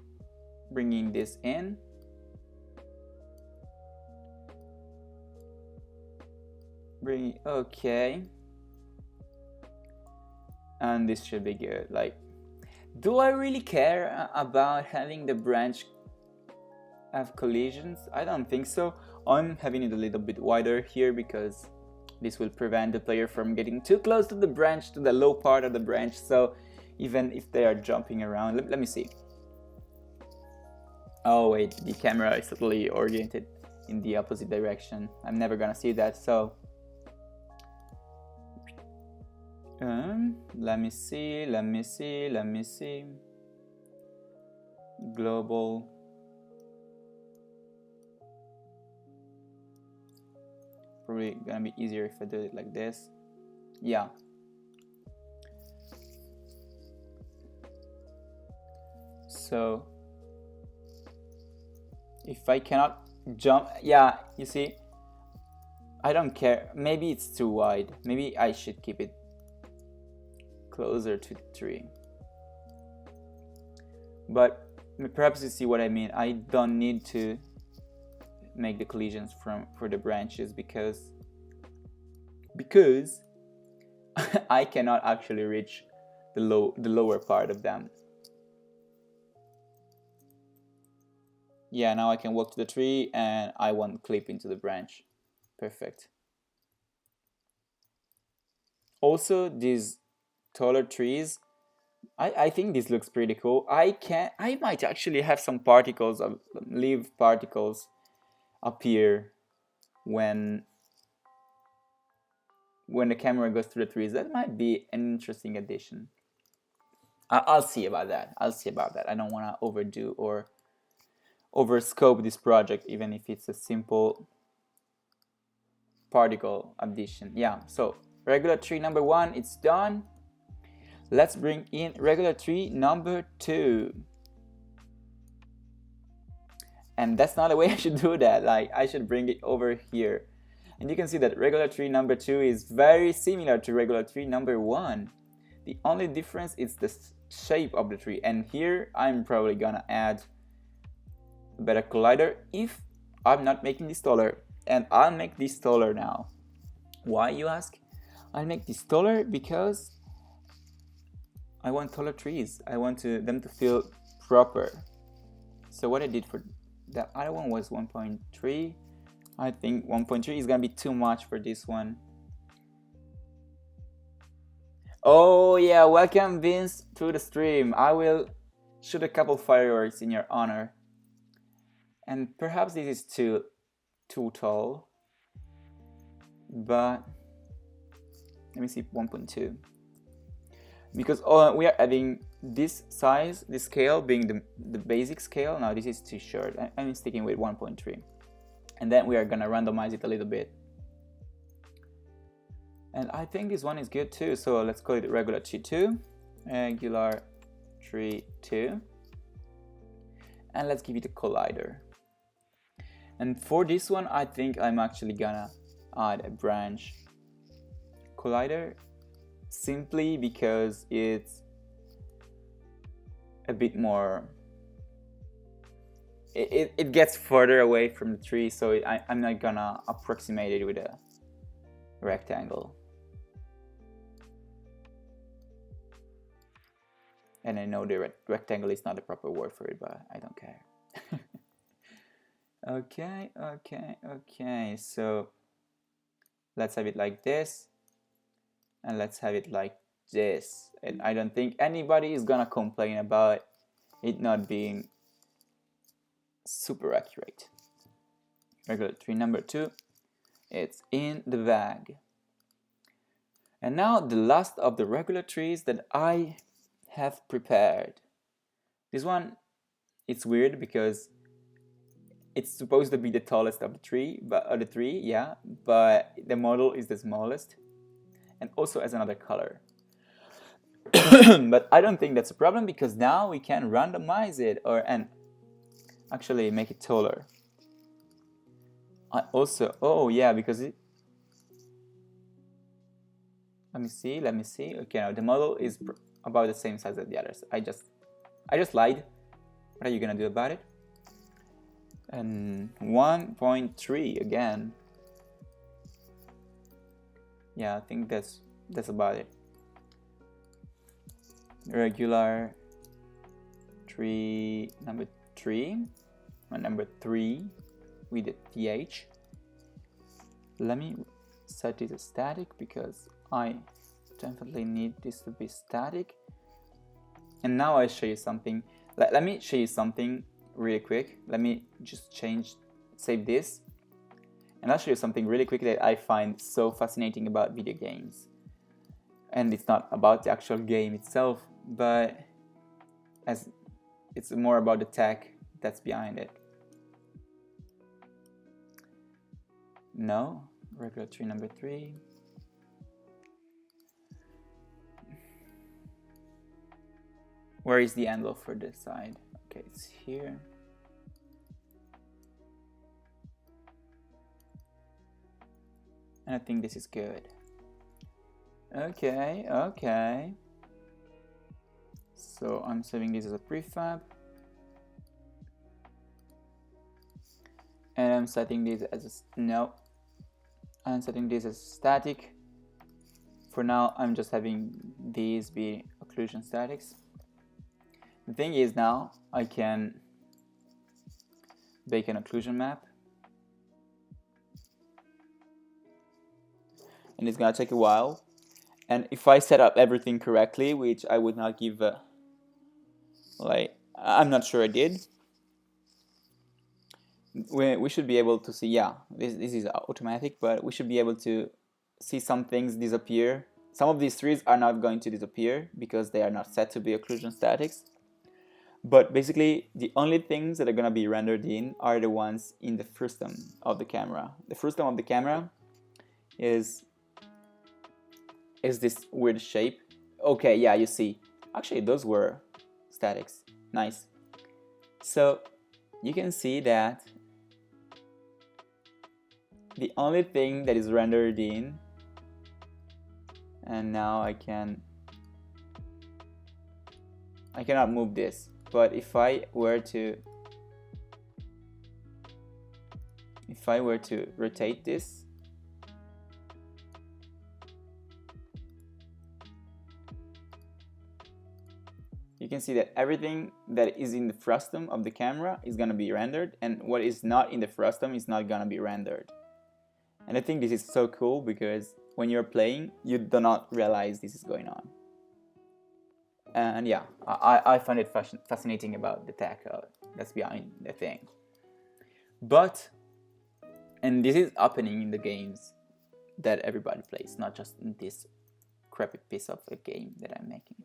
bringing this in. Okay. And this should be good. Like, do I really care about having the branch have collisions? I don't think so. I'm having it a little bit wider here because this will prevent the player from getting too close to the branch, to the low part of the branch. So even if they are jumping around, let me see. Oh wait, the camera is totally oriented in the opposite direction. I'm never gonna see that, so let me see. Global. Probably gonna be easier if I do it like this. Yeah. So if I cannot jump, yeah, you see, I don't care. Maybe it's too wide. Maybe I should keep it closer to the tree. But perhaps you see what I mean. I don't need to make the collisions for the branches because I cannot actually reach the lower part of them. Yeah, now I can walk to the tree and I won't clip into the branch. Perfect. Also, these taller trees, I think this looks pretty cool. I might actually have some particles of leaf particles appear when when the camera goes through the trees. That might be an interesting addition. I'll see about that. I'll see about that. I don't want to overdo or overscope this project, even if it's a simple particle addition. Yeah, so regular tree number 1, it's done. Let's bring in regular tree number 2. And that's not the way I should do that. Like, I should bring it over here. And you can see that regular tree number 2 is very similar to regular tree number 1. The only difference is the shape of the tree. And here I'm probably gonna add a better collider if I'm not making this taller. And I'll make this taller now. Why, you ask? I'll make this taller because I want taller trees. I want them to feel proper. So what I did for the other one was 1.3. I think 1.3 is gonna be too much for this one. Oh yeah, welcome Vince to the stream. I will shoot a couple fireworks in your honor. And perhaps this is too tall. But let me see, 1.2. Because we are adding this size, this scale being the basic scale. Now this is too short. I'm sticking with 1.3. And then we are gonna randomize it a little bit. And I think this one is good too. So let's call it regular tree 2. Regular tree 2. And let's give it a collider. And for this one, I think I'm actually gonna add a branch collider, simply because it's a bit more, it gets further away from the tree, so I'm not gonna approximate it with a rectangle. And I know the rectangle is not the proper word for it, but I don't care. Okay, so let's have it like this, and let's have it like this. And I don't think anybody is gonna complain about it not being super accurate. Regular tree number 2, it's in the bag. And now the last of the regular trees that I have prepared. This one, it's weird because it's supposed to be the tallest of the tree, but the three, yeah, but the model is the smallest, and also has another color. But I don't think that's a problem, because now we can randomize it and actually make it taller. I also, oh yeah, because it, let me see. Okay, now the model is about the same size as the others. I just lied. What are you gonna do about it? And 1.3 again. Yeah, I think that's about it. Regular tree number 3, or number 3 with a th. Let me set it as static, because I definitely need this to be static. And now I show you something. Let me show you something really quick. Let me just save this, and I'll show you something really quick that I find so fascinating about video games. And it's not about the actual game itself, but as it's more about the tech that's behind it. No, regular tree number 3. Where is the envelope for this side? Okay, it's here. And I think this is good. Okay. So I'm saving this as a prefab. And I'm setting this as I'm setting this as static. For now, I'm just having these be occlusion statics. The thing is, now I can bake an occlusion map, and it's gonna take a while. And if I set up everything correctly, which I would not give I'm not sure I did, we should be able to see, yeah, this is automatic, but we should be able to see some things disappear. Some of these trees are not going to disappear because they are not set to be occlusion statics. But basically, the only things that are going to be rendered in are the ones in the frustum of the camera. The frustum of the camera is this weird shape. Okay, yeah, you see. Actually, those were statics. Nice. So you can see that the only thing that is rendered in, and now I cannot move this, but if I were to rotate this, you can see that everything that is in the frustum of the camera is going to be rendered, and what is not in the frustum is not going to be rendered. And I think this is so cool because when you're playing, you do not realize this is going on. And yeah, I find it fascinating about the tech that's behind the thing. But, and this is happening in the games that everybody plays, not just in this crappy piece of a game that I'm making.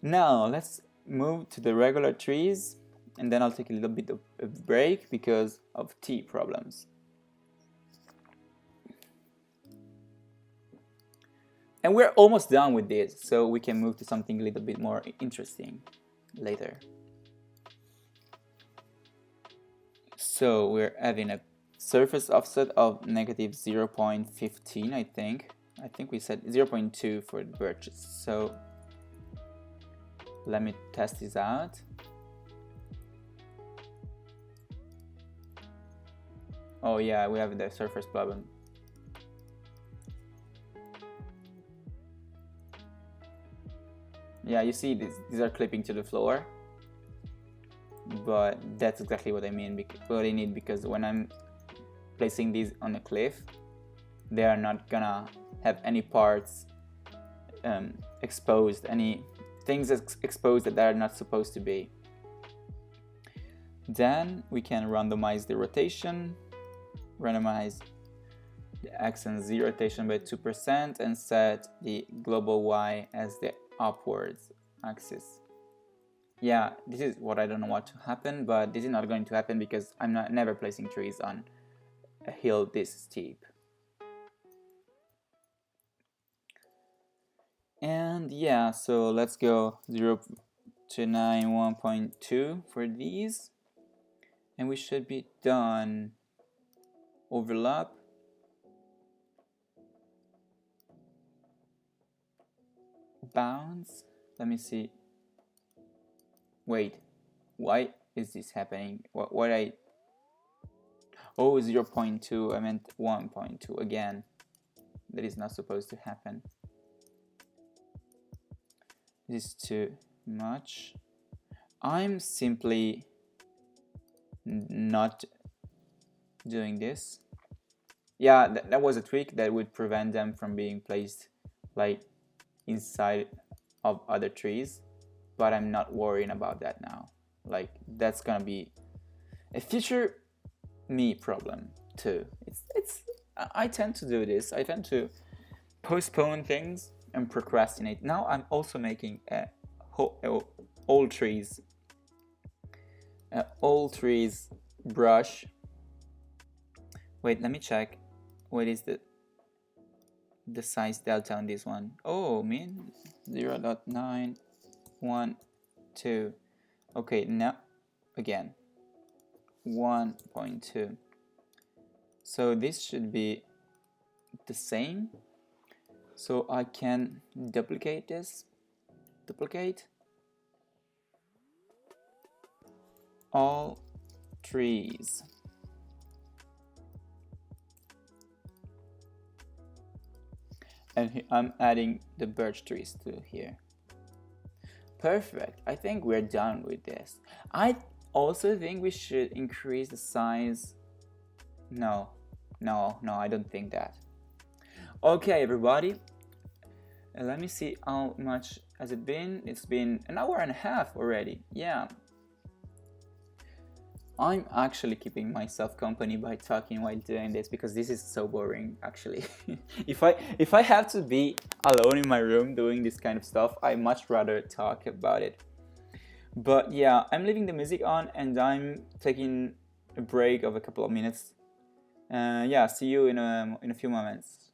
Now, let's move to the regular trees, and then I'll take a little bit of a break because of T problems. And we're almost done with this, so we can move to something a little bit more interesting later. So we're having a surface offset of negative 0.15, I think. I think we said 0.2 for the birches. So let me test this out. Oh yeah, we have the surface problem. Yeah, you see these are clipping to the floor, but that's exactly what I mean, what I need, because when I'm placing these on a cliff, they are not gonna have any parts exposed, any things exposed that are not supposed to be. Then we can randomize the rotation, randomize the X and Z rotation by 2%, and set the global Y as the upwards axis. Yeah, this is what I don't know what to happen, but this is not going to happen because I'm never placing trees on a hill this steep. And yeah, so let's go 0 to 9, 1.2 for these, and we should be done. Overlap. Bounds. Let me see. Wait, why is this happening? Oh, 0.2. I meant 1.2 again. That is not supposed to happen. This is too much. I'm simply not doing this. Yeah, that was a trick that would prevent them from being placed like inside of other trees, but I'm not worrying about that now. Like, that's gonna be a future me problem too. I tend to do this. I tend to postpone things and procrastinate. Now I'm also making all trees brush. Wait, let me check. What is the size delta on this one? Oh, 0.912. Okay, now again 1.2. So this should be the same. So I can duplicate this. Duplicate all trees. And I'm adding the birch trees to here. Perfect. I think we're done with this. I also think we should increase the size. No, I don't think that. Okay, everybody. Let me see how much has it been. It's been an hour and a half already. Yeah. I'm actually keeping myself company by talking while doing this because this is so boring actually. If I have to be alone in my room doing this kind of stuff, I much rather talk about it. But yeah, I'm leaving the music on and I'm taking a break of a couple of minutes. Yeah, see you in a few moments.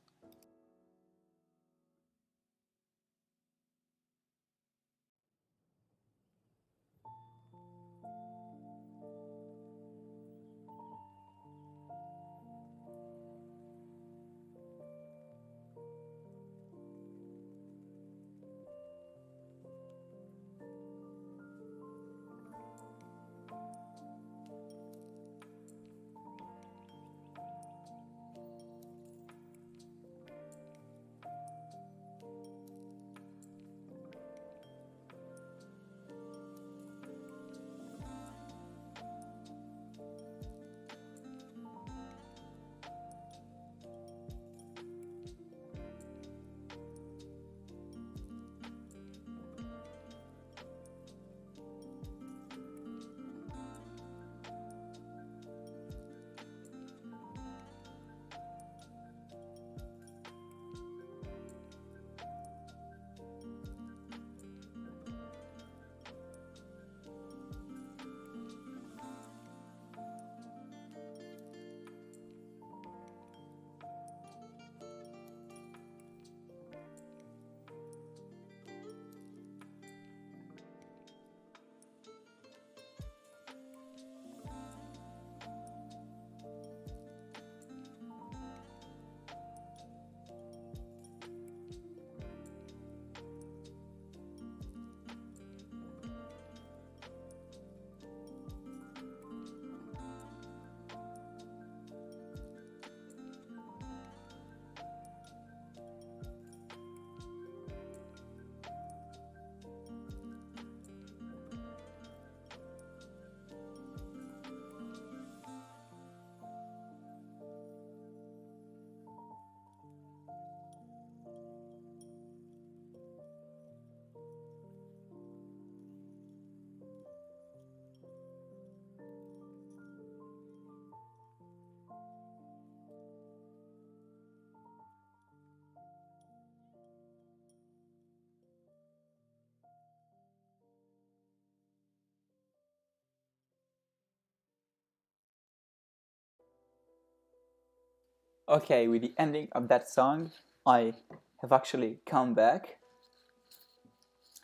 Okay, with the ending of that song, I have actually come back.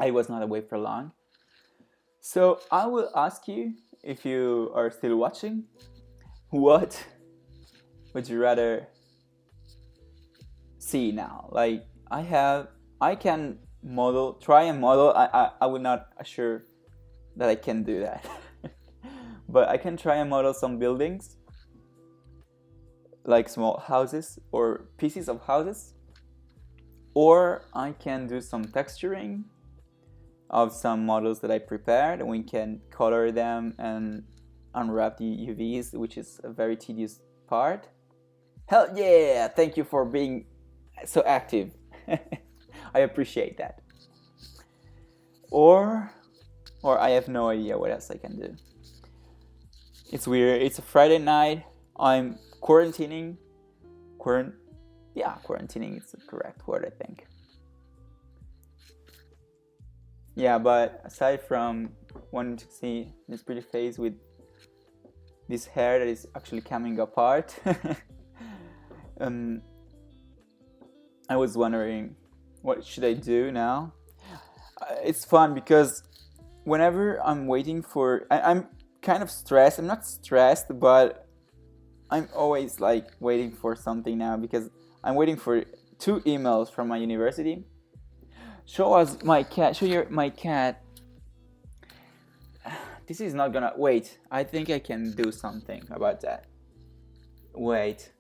I was not away for long. So I will ask you, if you are still watching, what would you rather see now? Like I can model, try and model. I would not assure that I can do that, but I can try and model some buildings, like small houses or pieces of houses, or I can do some texturing of some models that I prepared, and we can color them and unwrap the UVs, which is a very tedious part. Hell yeah! Thank you for being so active. I appreciate that. Or I have no idea what else I can do. It's weird. It's a Friday night. I'm quarantining. Yeah, quarantining is the correct word, I think. Yeah, but aside from wanting to see this pretty face with this hair that is actually coming apart, I was wondering, what should I do now? It's fun because whenever I'm waiting for, I'm kind of stressed. I'm not stressed, but I'm always like waiting for something now because I'm waiting for 2 emails from my university. Show us my cat. Show your my cat. This is not gonna wait. I think I can do something about that. Wait.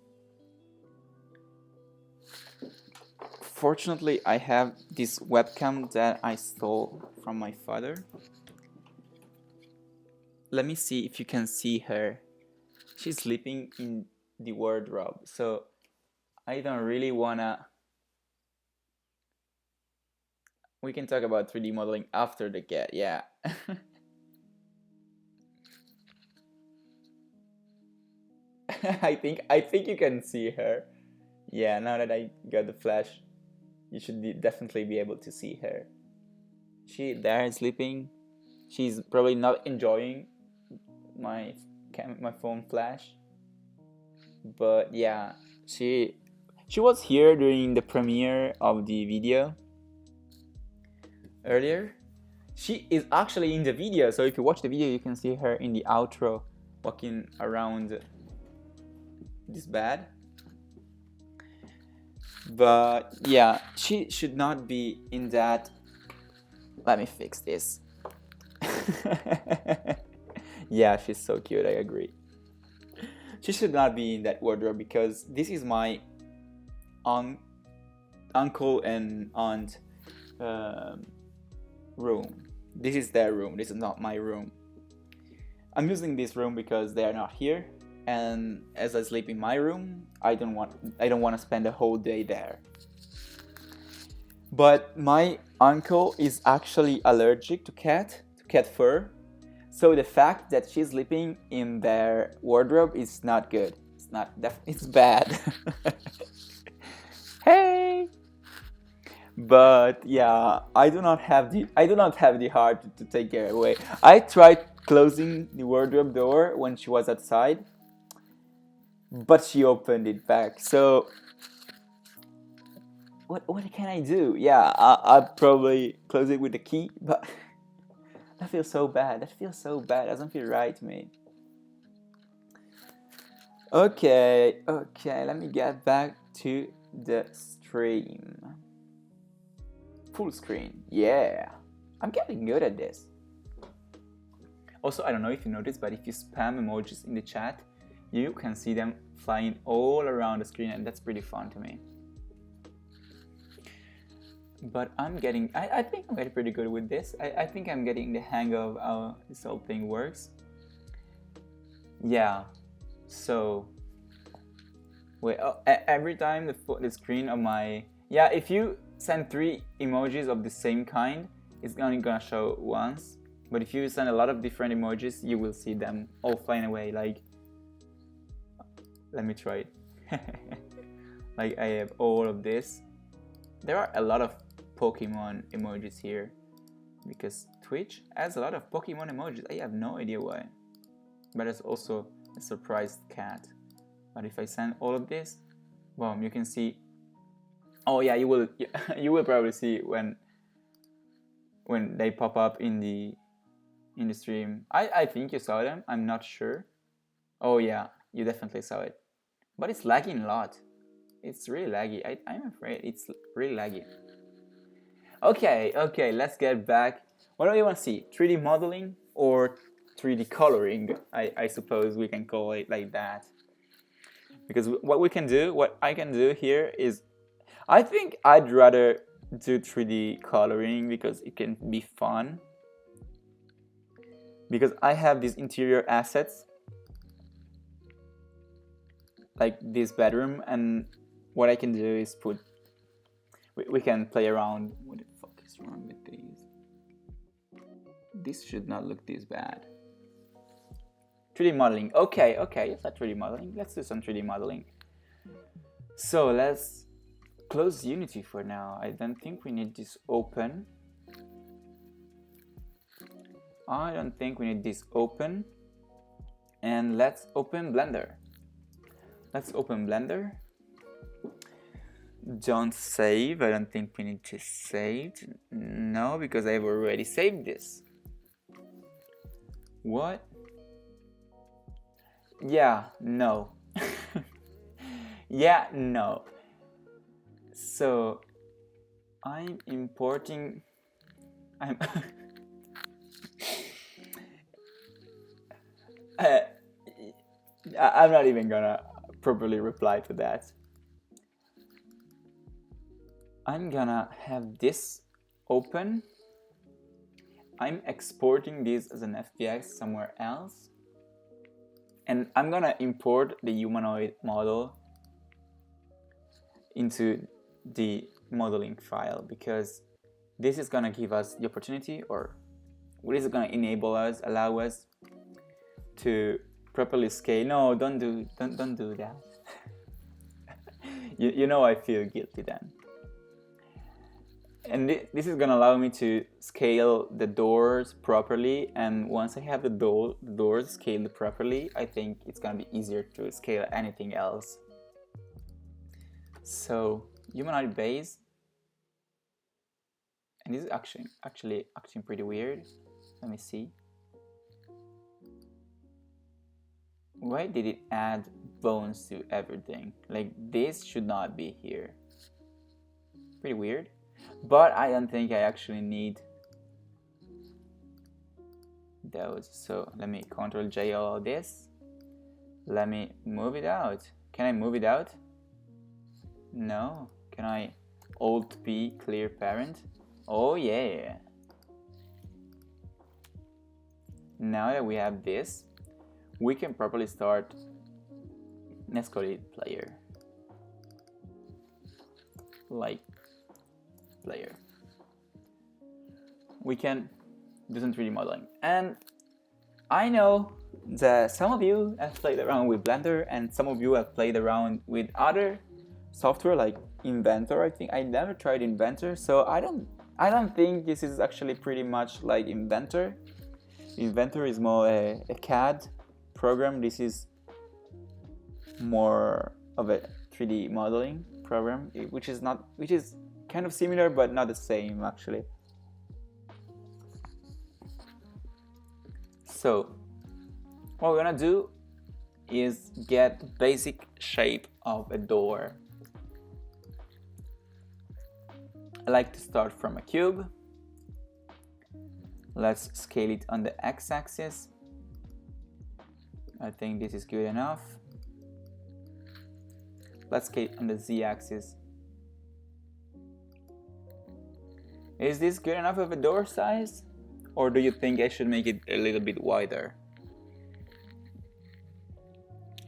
Fortunately, I have this webcam that I stole from my father. Let me see if you can see her. She's sleeping in the wardrobe, so I don't really wanna. We can talk about 3D modeling after the cat, yeah. I think you can see her. Yeah, now that I got the flash, you should definitely be able to see her. She there sleeping. She's probably not enjoying my phone flash. But yeah, she was here during the premiere of the video earlier. She is actually in the video, so if you watch the video, you can see her in the outro walking around this bed. But yeah, she should not be in that. Let me fix this. Yeah, she's so cute, I agree. She should not be in that wardrobe because this is my uncle and aunt room. This is their room. This is not my room. I'm using this room because they are not here, and as I sleep in my room, I don't want to spend a whole day there. But my uncle is actually allergic to cat fur, so the fact that she's sleeping in their wardrobe is not good. It's bad. Hey. But yeah, I do not have the heart to take her away. I tried closing the wardrobe door when she was outside, but she opened it back. So what can I do? Yeah, I'll probably close it with the key, but that feels so bad. That doesn't feel right to me. Okay, let me get back to the stream. Full screen, yeah. I'm getting good at this. Also, I don't know if you noticed, but if you spam emojis in the chat, you can see them flying all around the screen, and that's pretty fun to me. But I think I'm getting pretty good with this. I think I'm getting the hang of how this whole thing works. Yeah, so wait, every time the screen of my, yeah, if you send 3 emojis of the same kind, it's only gonna show once. But if you send a lot of different emojis, you will see them all flying away. Like, let me try it. Like, I have all of this. There are a lot of Pokemon emojis here because Twitch has a lot of Pokemon emojis. I have no idea why. But there's also a surprised cat. But if I send all of this, boom, you can see. Oh yeah, you will probably see when they pop up in the stream. I think you saw them. I'm not sure. Oh yeah, you definitely saw it. But it's lagging a lot. It's really laggy. I'm afraid it's really laggy. Okay, let's get back. What do you want to see? 3D modeling or 3D coloring? I suppose we can call it like that. Because what I can do here is, I think I'd rather do 3D coloring because it can be fun. Because I have these interior assets, like this bedroom, and what I can do is we can play around. What the fuck is wrong with these? This should not look this bad. 3D modeling. Okay, is that 3D modeling? Let's do some 3D modeling. So let's close Unity for now. I don't think we need this open. And let's open Blender. Don't save. I don't think we need to save. No, because I've already saved this. What? Yeah, no. Yeah, no. So I'm importing. I'm not even gonna properly reply to that. I'm gonna have this open. I'm exporting this as an FBX somewhere else. And I'm gonna import the humanoid model into the modeling file, because this is gonna give us the opportunity, or what is it gonna allow us to properly scale. No, don't do that. you know I feel guilty then. And this is gonna allow me to scale the doors properly, and once I have the doors scaled properly, I think it's gonna be easier to scale anything else. So, Humanoid Base, and this is actually acting pretty weird. Let me see. Why did it add bones to everything? Like, this should not be here. Pretty weird. But I don't think I actually need those. So let me Ctrl J all of this. Let me move it out. Can I move it out? No. Can I Alt P clear parent? Oh yeah. Now that we have this, we can properly start. Let's call it player. Like player. We can do some 3D modeling. And I know that some of you have played around with Blender and some of you have played around with other software like Inventor. I think I never tried Inventor, so I don't think this is actually pretty much like Inventor. Inventor is more a CAD program. This is more of a 3D modeling program, which is kind of similar but not the same actually. So what we're gonna do is get the basic shape of a door. I like to start from a cube. Let's scale it on the x-axis. I think this is good enough. Let's scale it on the z-axis. Is this good enough of a door size? Or do you think I should make it a little bit wider?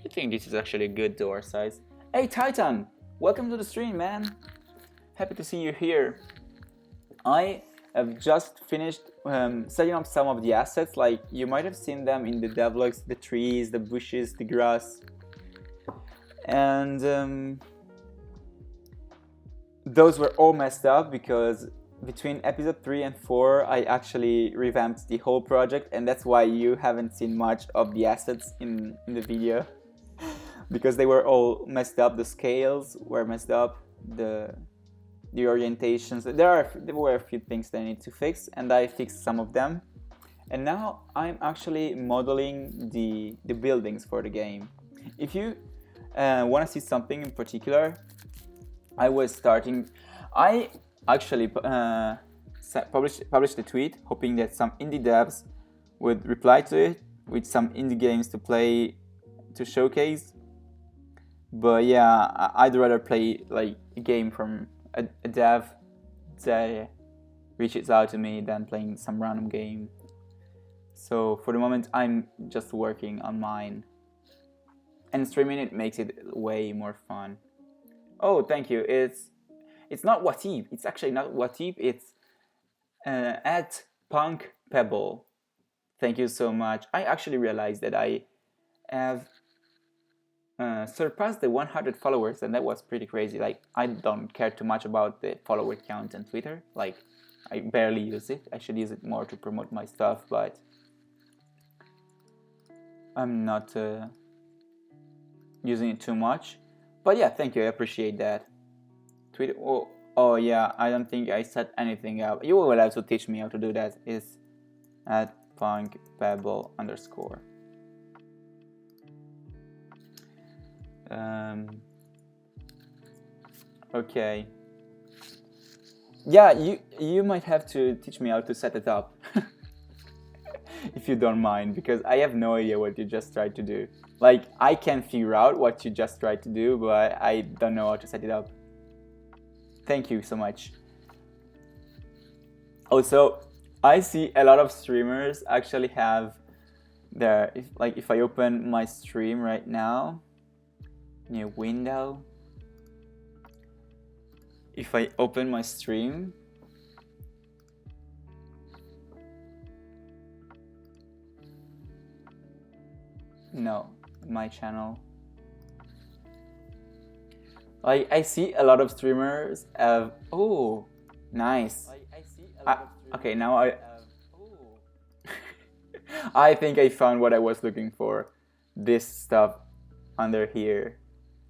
I think this is actually a good door size. Hey Titan! Welcome to the stream, man! Happy to see you here. I have just finished setting up some of the assets. Like, you might have seen them in the devlogs, the trees, the bushes, the grass. And those were all messed up because between episode 3 and 4 I actually revamped the whole project, and that's why you haven't seen much of the assets in the video. Because they were all messed up, the scales were messed up, the orientations. There were a few things that I need to fix, and I fixed some of them. And now I'm actually modeling the buildings for the game. If you want to see something in particular, I actually published a tweet hoping that some indie devs would reply to it with some indie games to play, to showcase. But yeah, I'd rather play like a game from a dev that reaches out to me than playing some random game. So for the moment I'm just working on mine, and streaming it makes it way more fun. Oh, thank you. It's not whateep. It's actually not whateep. It's at Punk Pebble. Thank you so much. I actually realized that I have surpassed the 100 followers, and that was pretty crazy. Like, I don't care too much about the follower count on Twitter. Like, I barely use it. I should use it more to promote my stuff, but I'm not using it too much. But yeah, thank you. I appreciate that. Twitter. Oh yeah, I don't think I set anything up. You will have to teach me how to do that. It's at punkpebble_. Okay. Yeah, you might have to teach me how to set it up. If you don't mind, because I have no idea what you just tried to do. Like, I can figure out what you just tried to do, but I don't know how to set it up. Thank you so much. Also, I see a lot of streamers actually have their, if I open my stream right now, new window, if I open my stream, No, my channel. Like, I see a lot of streamers have... Oh, nice. Okay, now I think I found what I was looking for. This stuff under here.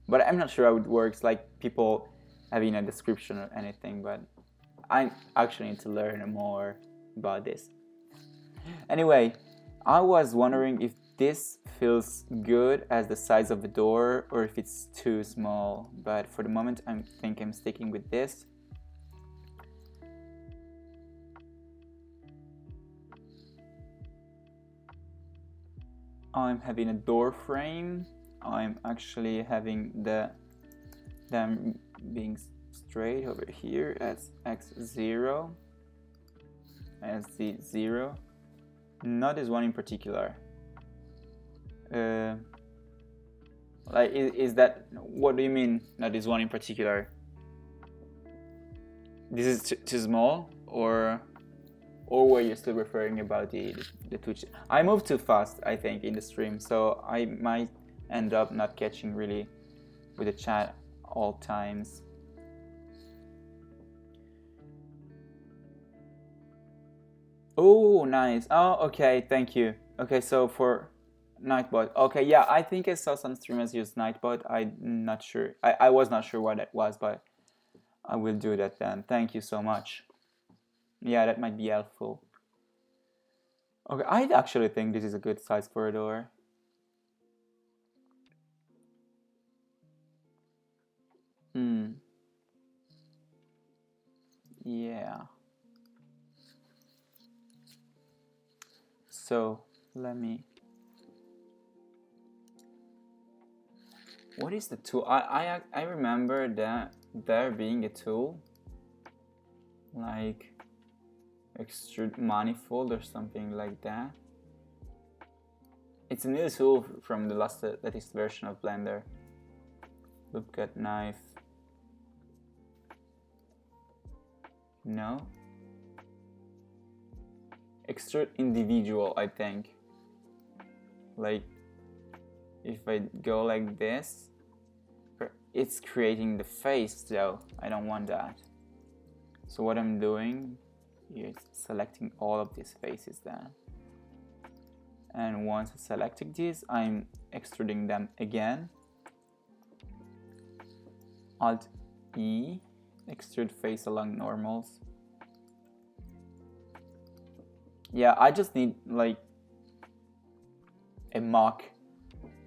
But I'm not sure how it works, like people having a description or anything, but I actually need to learn more about this. Anyway, I was wondering if this feels good as the size of the door or if it's too small, but for the moment I think I'm sticking with this. I'm having a door frame. I'm actually having them being straight over here as x0 as z0. Not this one in particular. Like, is that, what do you mean, not this one in particular? This is too small, or were you still referring about the Twitch? I moved too fast, I think, in the stream, so I might end up not catching really with the chat all times. Oh, nice. Oh, okay, thank you. Okay, so for Nightbot. Okay, yeah, I think I saw some streamers use Nightbot. I'm not sure. I was not sure what that was, but I will do that then. Thank you so much. Yeah, that might be helpful. Okay, I actually think this is a good size for a door. Yeah. So, let me... What is the tool? I remember that there being a tool like extrude manifold or something like that. It's a new tool from the latest version of Blender. Loop cut knife. No. Extrude individual, I think. Like, if I go like this, it's creating the face though. I don't want that. So what I'm doing is selecting all of these faces then. And once I selected these, I'm extruding them again. Alt E, extrude face along normals. Yeah, I just need like a mock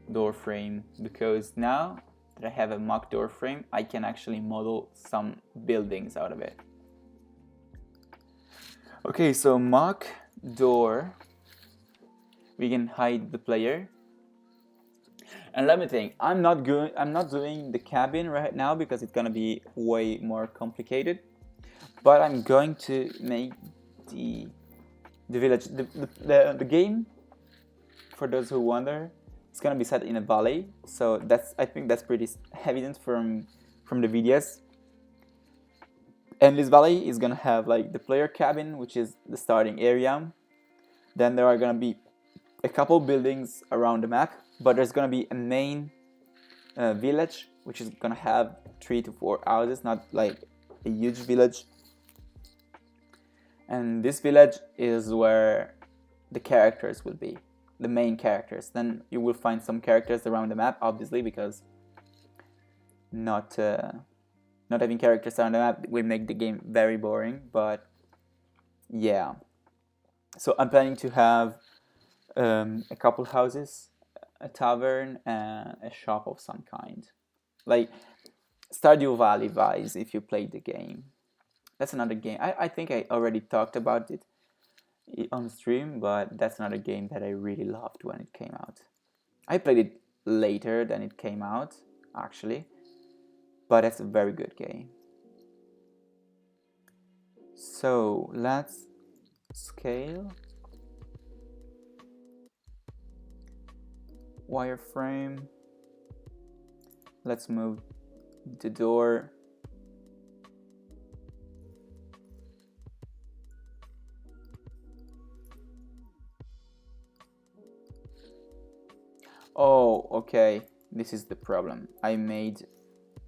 door frame, because now that I have a mock door frame, I can actually model some buildings out of it. Okay, so mock door, we can hide the player. And let me think, I'm not doing the cabin right now because it's gonna be way more complicated. But I'm going to make the village. The game, for those who wonder, it's gonna be set in a valley. So I think that's pretty evident from the videos. And this valley is gonna have like the player cabin, which is the starting area. Then there are gonna be a couple buildings around the map, but there's gonna be a main village, which is gonna have 3 to 4 houses, not like a huge village. And this village is where the characters will be, the main characters. Then you will find some characters around the map, obviously, because not having characters around the map will make the game very boring. But yeah, so I'm planning to have a couple houses, a tavern, and a shop of some kind, like Stardew Valley vibes if you played the game. That's another game. I think I already talked about it on stream, but that's another game that I really loved when it came out. I played it later than it came out, actually, but that's a very good game. So let's scale. Wireframe. Let's move the door. Okay, this is the problem. I made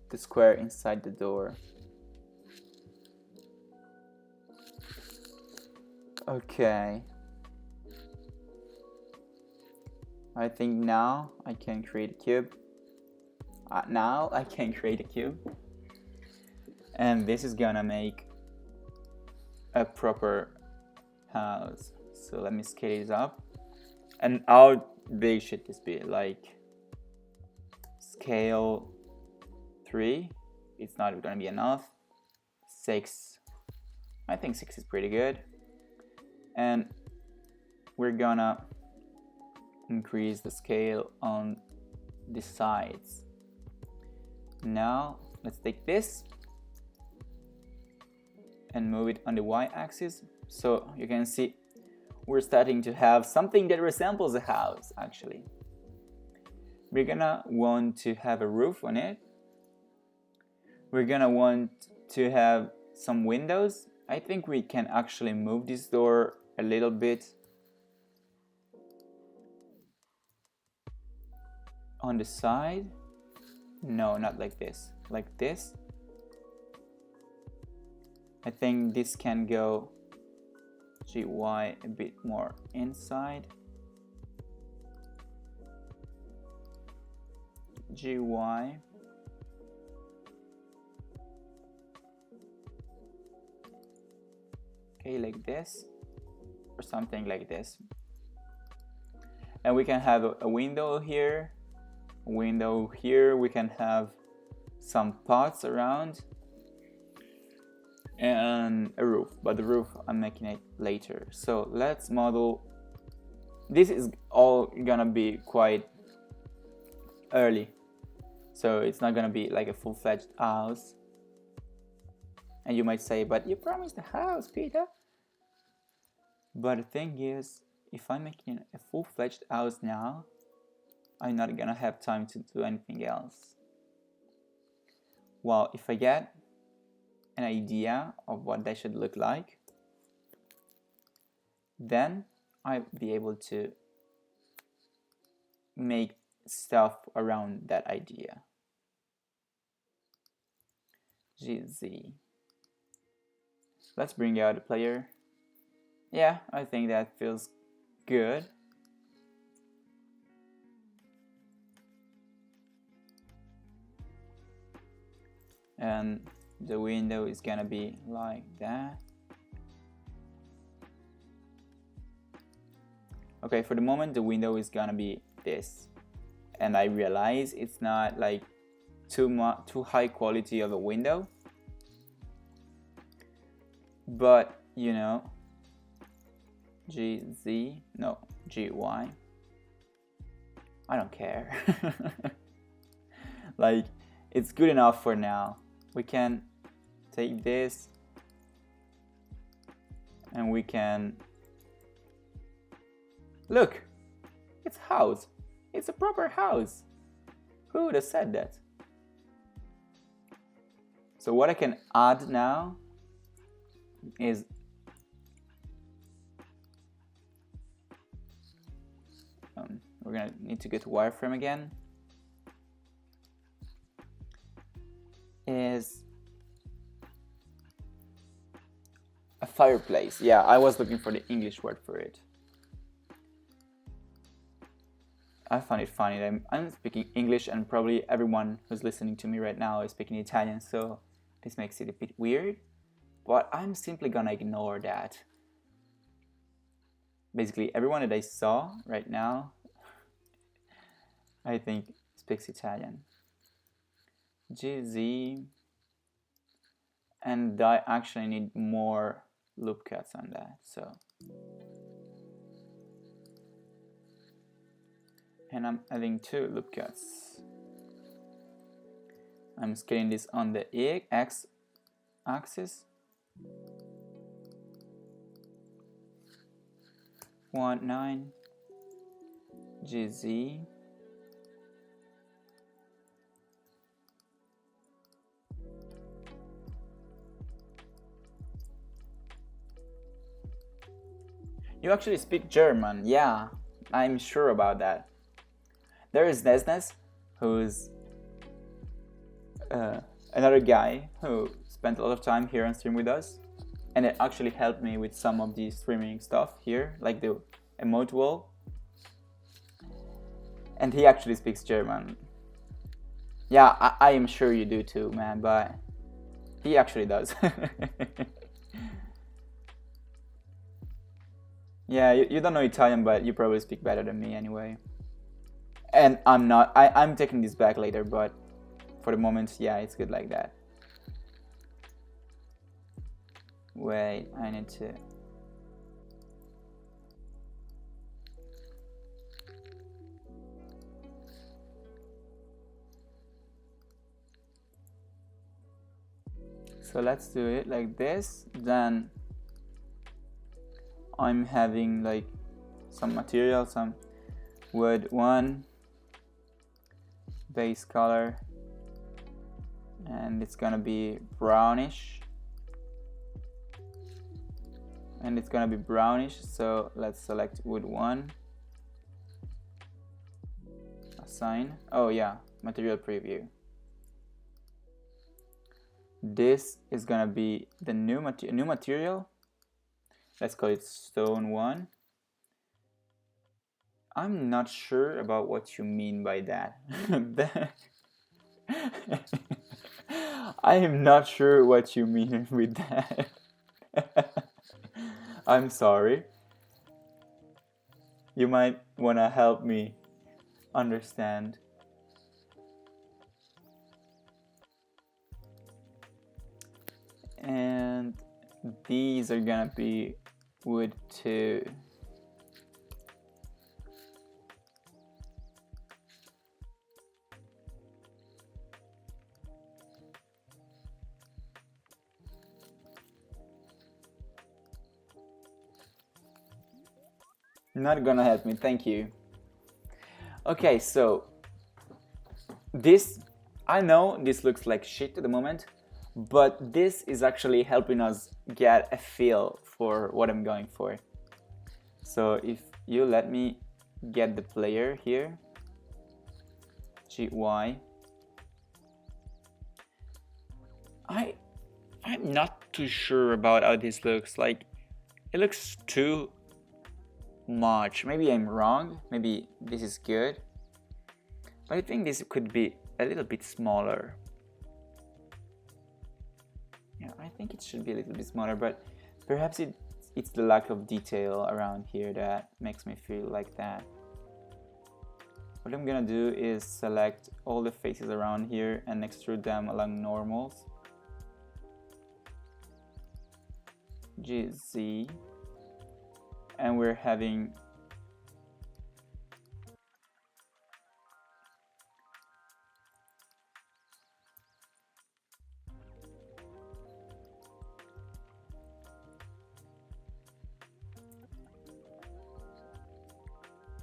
the square inside the door. Okay. I think now I can create a cube. Now I can create a cube. And this is gonna make a proper house. So let me scale this up. And how big should this be? Like scale 3. It's not gonna be enough. 6. I think 6 is pretty good. And we're gonna increase the scale on the sides. Now let's take this and move it on the y-axis, so you can see we're starting to have something that resembles a house. Actually, we're gonna want to have a roof on it. We're gonna want to have some windows. I think we can actually move this door a little bit on the side. No, not like this. Like this. I think this can go GY a bit more inside. GY. Okay, like this. Or something like this. And we can have a window here. Window here. We can have some pots around and a roof, but the roof I'm making it later. So let's model. This is all gonna be quite early, so it's not gonna be like a full-fledged house. And you might say, but you promised a house, Peter. But the thing is, if I'm making a full-fledged house now, I'm not gonna have time to do anything else. Well, if I get an idea of what that should look like, then I'll be able to make stuff around that idea. GZ. Let's bring out the player. Yeah, I think that feels good. And the window is gonna be like that. Okay, for the moment the window is gonna be this, and I realize it's not like too high quality of a window, but you know, GZ, no, GY, I don't care. Like, it's good enough for now. We can take this and we can look, it's a house. It's a proper house. Who would have said that? So what I can add now is we're gonna need to go to wireframe again. Is a fireplace. Yeah, I was looking for the English word for it. I find it funny that I'm speaking English and probably everyone who's listening to me right now is speaking Italian, so this makes it a bit weird, but I'm simply gonna ignore that. Basically, everyone that I saw right now, I think speaks Italian. GZ, and I actually need more loop cuts on that, so, and I'm adding 2 loop cuts. I'm scaling this on the X axis. 1.9 GZ. You actually speak German, yeah, I'm sure about that. There is Nesnes, who's another guy who spent a lot of time here on stream with us, and it actually helped me with some of the streaming stuff here, like the emote wall. And he actually speaks German. Yeah, I am sure you do too, man, but he actually does. Yeah, you don't know Italian, but you probably speak better than me anyway. And I'm not. I'm taking this back later, but for the moment, yeah, it's good like that. Wait, I need to... So let's do it like this. Then I'm having like some material, some wood 1, base color, and it's gonna be brownish. And it's gonna be brownish, so let's select wood 1. Assign. Oh yeah, material preview. This is gonna be the new material. Let's call it stone 1. I'm not sure about what you mean by that. I am not sure what you mean with that. I'm sorry. You might want to help me understand. And these are gonna be wood 2. Not gonna help me, thank you. Okay, so this, I know this looks like shit at the moment, but this is actually helping us get a feel for what I'm going for. So if you let me get the player here, GY, I'm not too sure about how this looks. Like, it looks too much. Maybe I'm wrong, maybe this is good, but I think this could be a little bit smaller. Yeah, I think it should be a little bit smaller, but perhaps it's the lack of detail around here that makes me feel like that. What I'm gonna do is select all the faces around here and extrude them along normals. GZ, and we're having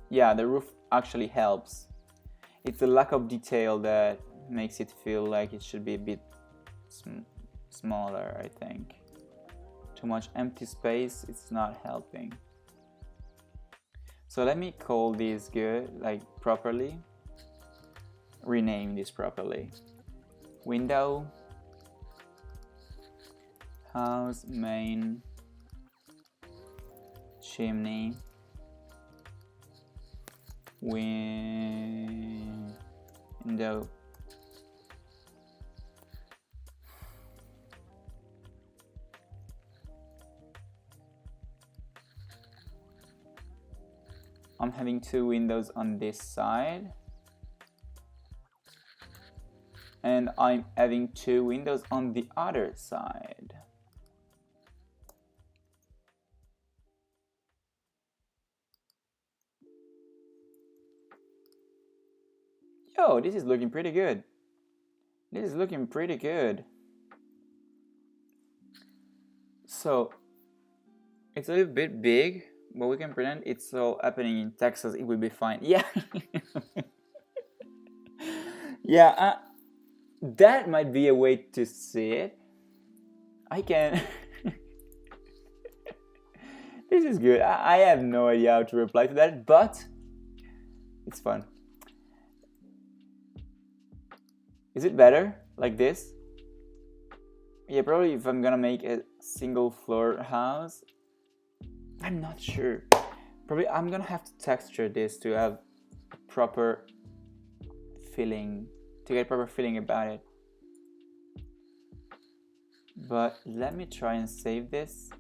yeah, the roof actually helps. It's the lack of detail that makes it feel like it should be a bit smaller, I think. Too much empty space, it's not helping. So let me call this good, like properly. Rename this properly. Window, house, main, chimney, window. I'm having 2 windows on this side, and I'm having 2 windows on the other side. Yo, this is looking pretty good. This is looking pretty good. So it's a little bit big, but we can pretend it's all happening in Texas. It will be fine. Yeah. Yeah, that might be a way to see it. I can. This is good. I have no idea how to reply to that, but it's fun. Is it better like this? Yeah, probably if I'm gonna make a single floor house. I'm not sure. Probably I'm gonna have to texture this to have a proper feeling, to get a proper feeling about it. But let me try and save this.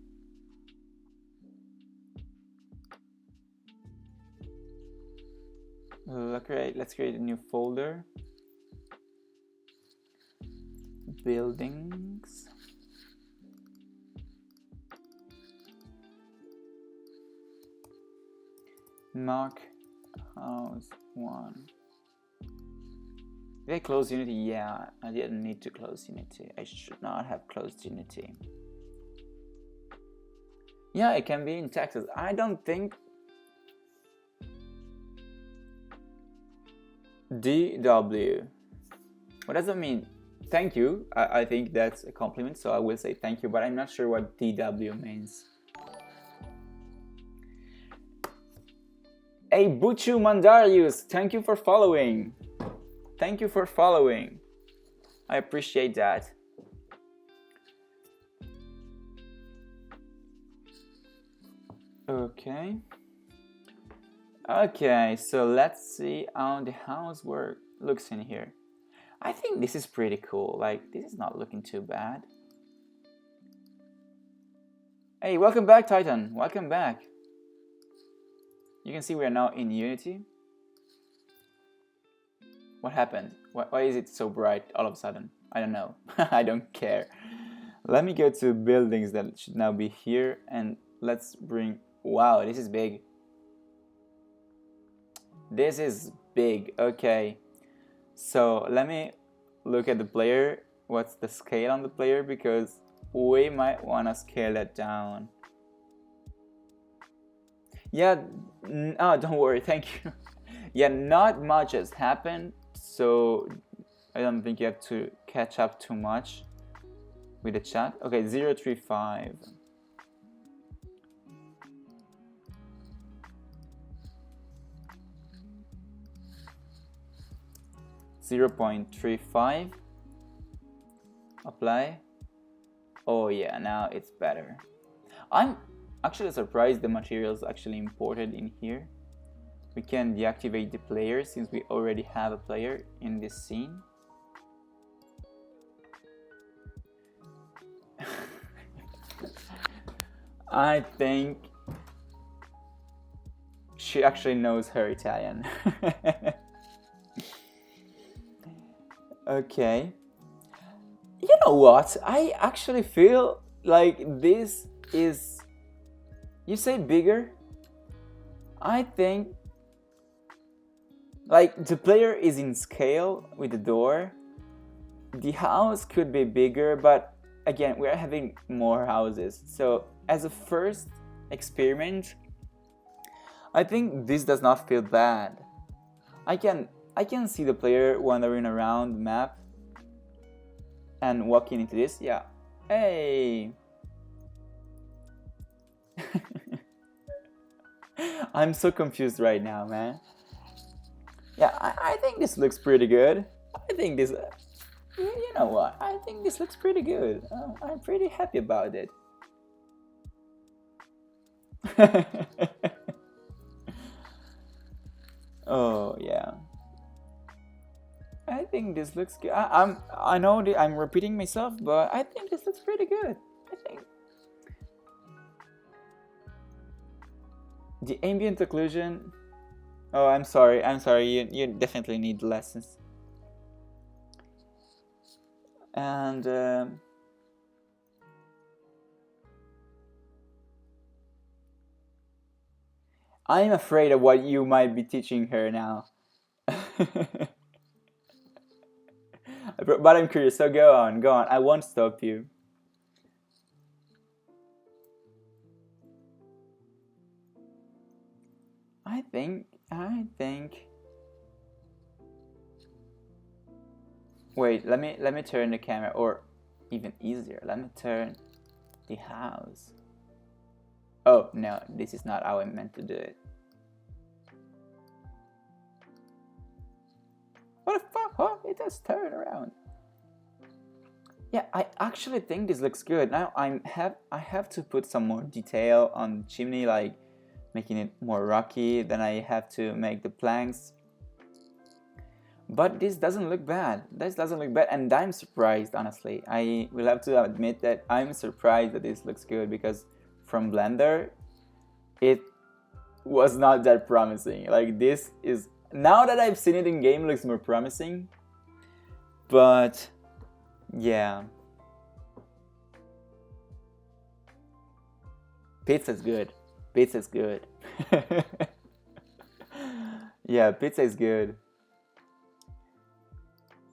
Let's create a new folder. Buildings. Mark house 1. Did I close Unity? Yeah, I didn't need to close Unity. I should not have closed Unity. Yeah, it can be in Texas. I don't think DW. What does that mean? Thank you. I think that's a compliment, so I will say thank you, but I'm not sure what DW means. Hey, Buchu Mandarius, thank you for following. Thank you for following. I appreciate that. Okay. Okay, so let's see how the house looks in here. I think this is pretty cool. Like, this is not looking too bad. Hey, welcome back, Titan. Welcome back. You can see we are now in Unity. What happened? Why is it so bright all of a sudden? I don't know. I don't care. Let me go to buildings that should now be here, and let's bring... Wow, this is big. This is big. Okay. So let me look at the player. What's the scale on the player? Because we might want to scale that down. Yeah, oh, don't worry, thank you. Yeah, not much has happened, so I don't think you have to catch up too much with the chat. Okay, 035. .35. Apply. Oh yeah, now it's better. I'm actually surprised the materials actually imported in here. We can deactivate the player since we already have a player in this scene. I think she actually knows her Italian. Okay. You know what? I actually feel like this is... You say bigger? I think... Like, the player is in scale with the door. The house could be bigger, but again, we're having more houses. So, as a first experiment, I think this does not feel bad. I can see the player wandering around the map and walking into this. Yeah. Hey. I'm so confused right now, man. Yeah, I think this looks pretty good. I think this... You know what? I think this looks pretty good. I'm pretty happy about it. Oh, yeah. I think this looks good. I know I'm repeating myself, but I think this looks pretty good. I think the ambient occlusion. Oh, I'm sorry. You definitely need lessons. And I'm afraid of what you might be teaching her now. But I'm curious, so go on. I won't stop you. I think... Wait, let me turn the camera, or even easier, let me turn the house. Oh, no, this is not how I meant to do it. What the fuck? Huh? It just turned around. Yeah, I actually think this looks good. Now I have to put some more detail on the chimney, like making it more rocky. Then I have to make the planks. But this doesn't look bad. This doesn't look bad, and I'm surprised, honestly. I will have to admit that I'm surprised that this looks good, because from Blender, it was not that promising. Like, this is, now that I've seen it in game, it looks more promising. But yeah, pizza's good. Pizza's good. Yeah, pizza is good.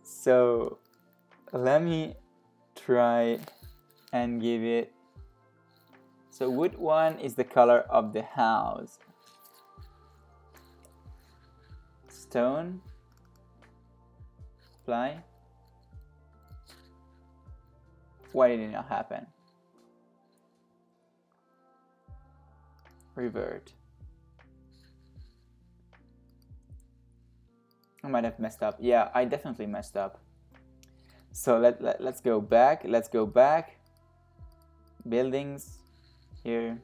So let me try and give it. So wood one is the color of the house. Stone. Apply. Why did it not happen? Revert. I might have messed up. Yeah, I definitely messed up. So let's go back. Let's go back. Buildings here.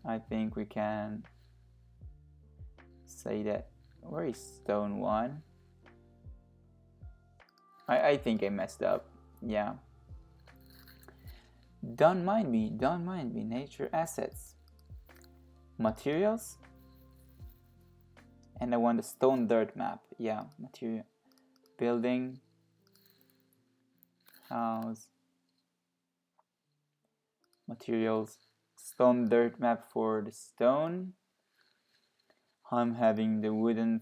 I think we can say that. Where is stone one? I think I messed up. Yeah. Don't mind me. Don't mind me. Nature assets. Materials. And I want a stone dirt map. Yeah, material. Building. House. Materials. Stone dirt map for the stone. I'm having the wooden.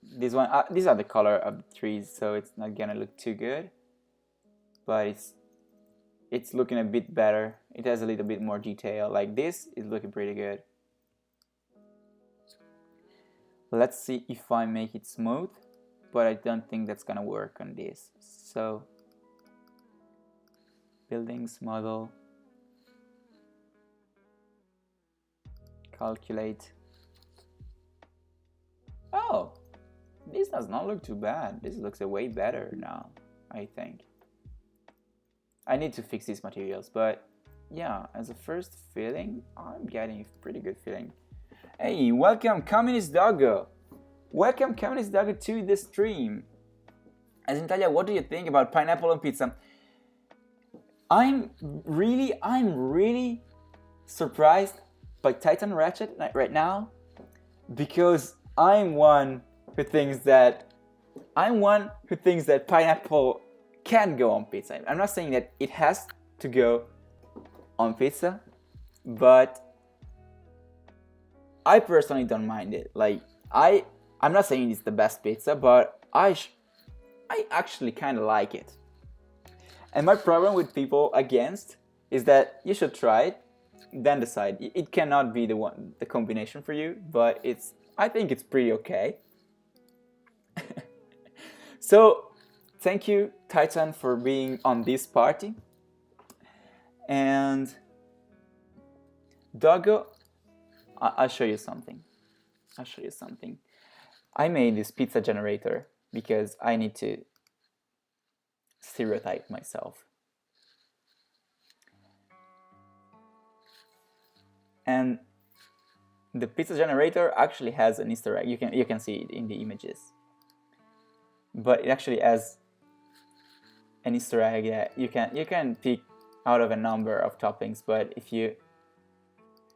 This one. These are the color of the trees, so it's not gonna look too good. But it's looking a bit better. It has a little bit more detail. Like, this is looking pretty good. Let's see if I make it smooth, but I don't think that's gonna work on this. So, buildings, model, calculate. Oh, this does not look too bad. This looks way better now, I think. I need to fix these materials, but yeah, as a first feeling, I'm getting a pretty good feeling. Hey, welcome Communist Doggo. Welcome Communist Doggo to the stream. As Natalia, what do you think about pineapple on pizza? I'm really surprised by Titan Ratchet right now, because I'm one who thinks that pineapple can go on pizza. I'm not saying that it has to go on pizza, but I personally don't mind it. Like, I'm not saying it's the best pizza, but I actually kind of like it. And my problem with people against is that you should try it, then decide. It cannot be the combination for you, but I think it's pretty okay. So, thank you, Titan, for being on this party. And Doggo, I'll show you something. I made this pizza generator because I need to stereotype myself. And the pizza generator actually has an Easter egg. You can see it in the images. But it actually has an Easter egg that you can pick out of a number of toppings, but if you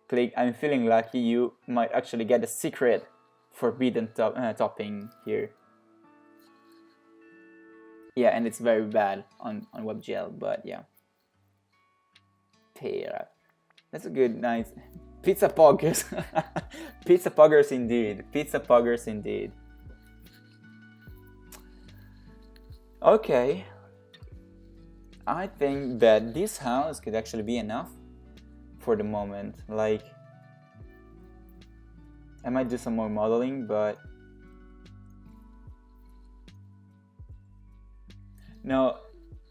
click I'm feeling lucky, you might actually get a secret forbidden topping here. Yeah, and it's very bad on WebGL, but yeah. Pear. That's a good, nice pizza poggers. Pizza poggers indeed. Pizza poggers indeed. Okay. I think that this house could actually be enough for the moment. Like, I might do some more modeling, but no,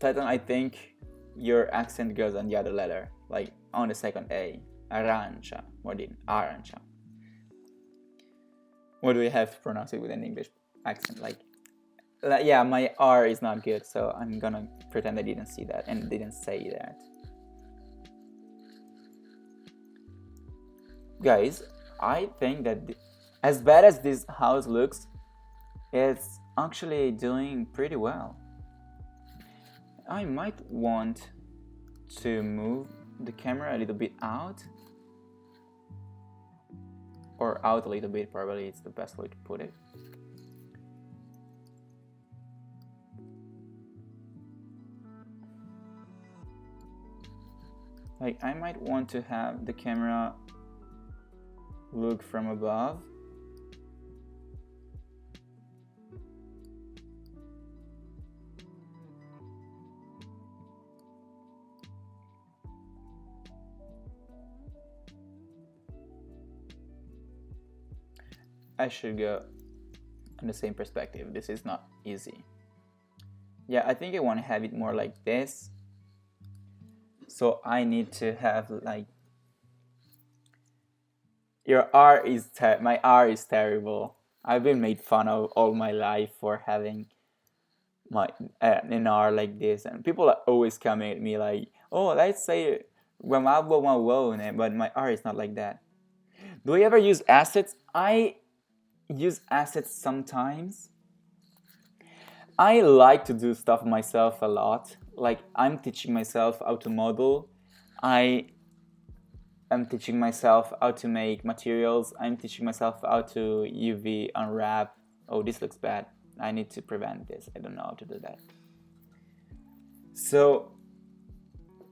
Titan, I think your accent goes on the other letter, like on the second A. Arancia, more than Arancia. What do we have to pronounce it with in English? accent. Like, yeah, my R is not good, so I'm gonna pretend I didn't see that and didn't say that. Guys, I think that as bad as this house looks, it's actually doing pretty well. I might want to move the camera a little bit out, or out a little bit, probably it's the best way to put it. Like, I might want to have the camera look from above. I should go in the same perspective. This is not easy. Yeah, I think I want to have it more like this. So I need to have like, my R is terrible. I've been made fun of all my life for having an R like this, and people are always coming at me like, oh, let's say but my R is not like that. Do I ever use assets? I use assets sometimes. I like to do stuff myself a lot. Like, I'm teaching myself how to model. I am teaching myself how to make materials. I'm teaching myself how to UV unwrap. Oh, this looks bad. I need to prevent this. I don't know how to do that. So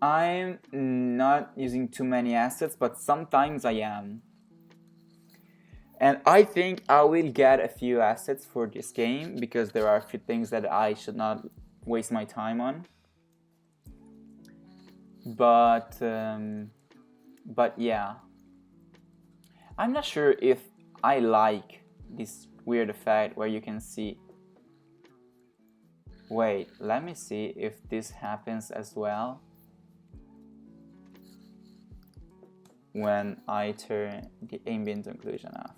I'm not using too many assets, but sometimes I am. And I think I will get a few assets for this game because there are a few things that I should not waste my time on. But yeah, I'm not sure if I like this weird effect where you can see. Wait, let me see if this happens as well when I turn the ambient occlusion off.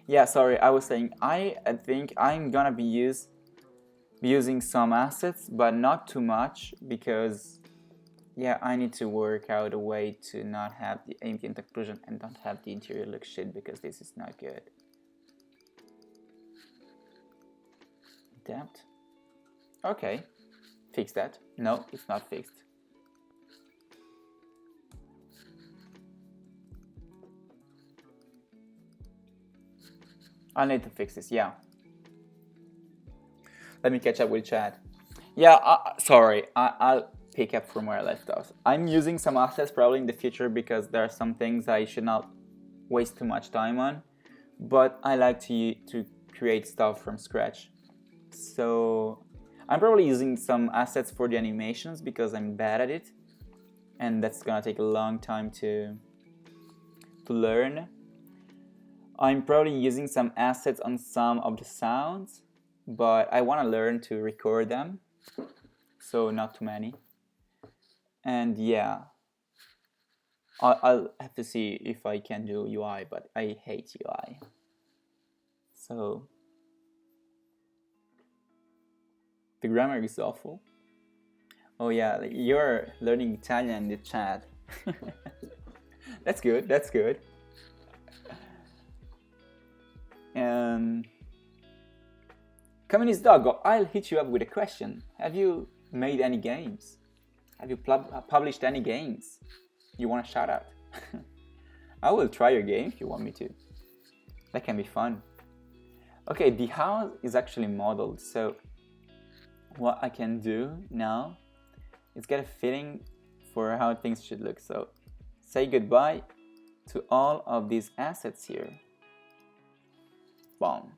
Yeah, sorry, I was saying I think I'm gonna be using some assets, but not too much because, yeah, I need to work out a way to not have the ambient occlusion and don't have the interior look shit because this is not good. Depth. Okay, fix that. No, it's not fixed. I need to fix this, yeah. Let me catch up with chat. Yeah, sorry, I'll pick up from where I left off. I'm using some assets probably in the future because there are some things I should not waste too much time on, but I like to create stuff from scratch. So I'm probably using some assets for the animations because I'm bad at it, and that's gonna take a long time to learn. I'm probably using some assets on some of the sounds, but I want to learn to record them, so not too many. And yeah, I'll have to see if I can do UI, but I hate UI. So the grammar is awful. Oh yeah, you're learning Italian in the chat. That's good, that's good. And Communist Dog, I'll hit you up with a question. Have you made any games? Have you published any games? You want a shout out? I will try your game if you want me to. That can be fun. Okay, the house is actually modeled, so what I can do now is get a feeling for how things should look. So say goodbye to all of these assets here. Boom.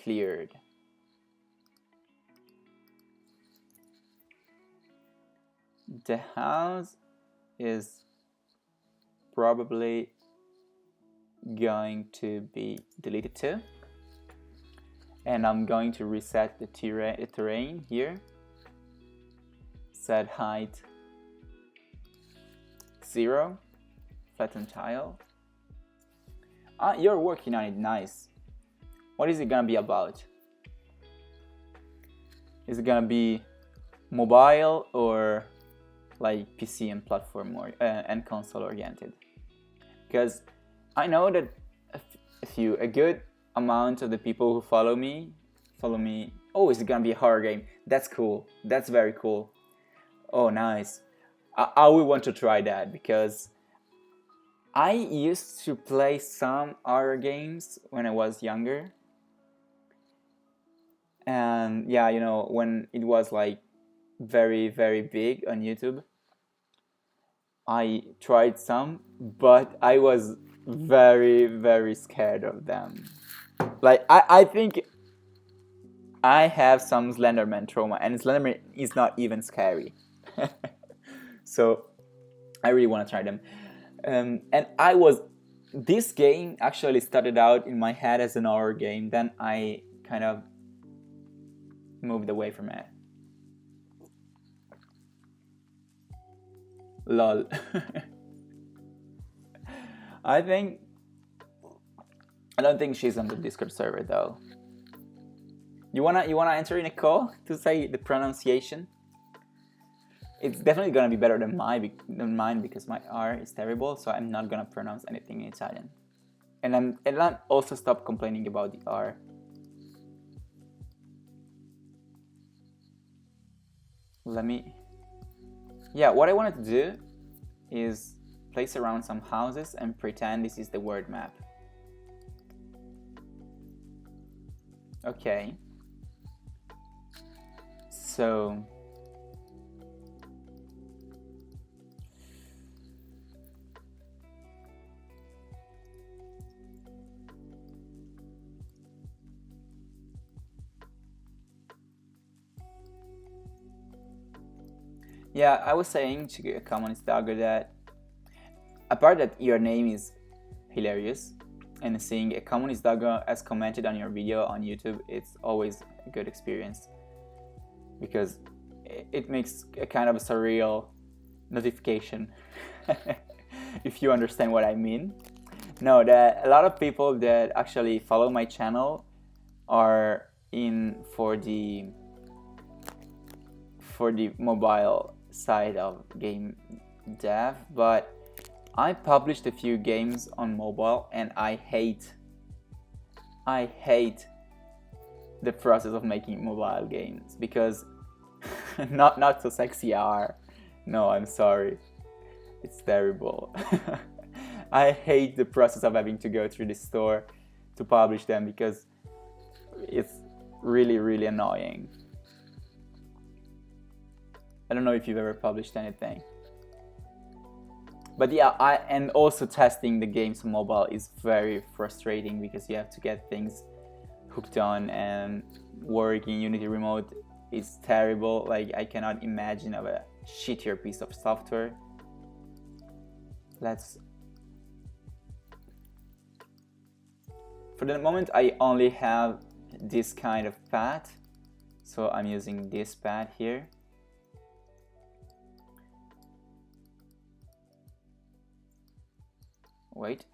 Cleared. The house is probably going to be deleted too. And I'm going to reset the terrain here. Set height 0. Flatten tile. You're working on it, nice. What is it gonna be about? Is it gonna be mobile or like PC and platform or and console oriented? Because I know that a good amount of the people who follow me. Oh, is it gonna be a horror game? That's cool. That's very cool. Oh, nice. I would want to try that because I used to play some horror games when I was younger. And yeah, you know, when it was like very, very big on YouTube, I tried some, but I was very, very scared of them. Like, I think I have some Slenderman trauma, and Slenderman is not even scary. So I really want to try them. And this game actually started out in my head as an horror game, then I kind of moved away from it. Lol. I don't think she's on the Discord server though. You wanna enter in a call to say the pronunciation? It's definitely gonna be better than mine because my R is terrible, so I'm not gonna pronounce anything in Italian. And I'm also stop complaining about the R. Yeah, what I wanted to do is place around some houses and pretend this is the word map. Okay. So yeah, I was saying to a communist doggo that apart that your name is hilarious, and seeing a communist doggo as commented on your video on YouTube, it's always a good experience because it makes a kind of a surreal notification. If you understand what I mean. No, that a lot of people that actually follow my channel are in for the mobile side of game dev, but I published a few games on mobile and I hate the process of making mobile games because not so sexy are. No, I'm sorry. It's terrible. I hate the process of having to go through the store to publish them because it's really, really annoying. I don't know if you've ever published anything. But yeah, and also testing the games on mobile is very frustrating because you have to get things hooked on, and working Unity Remote is terrible. Like, I cannot imagine of a shittier piece of software. For the moment, I only have this kind of path, so I'm using this path here. Wait,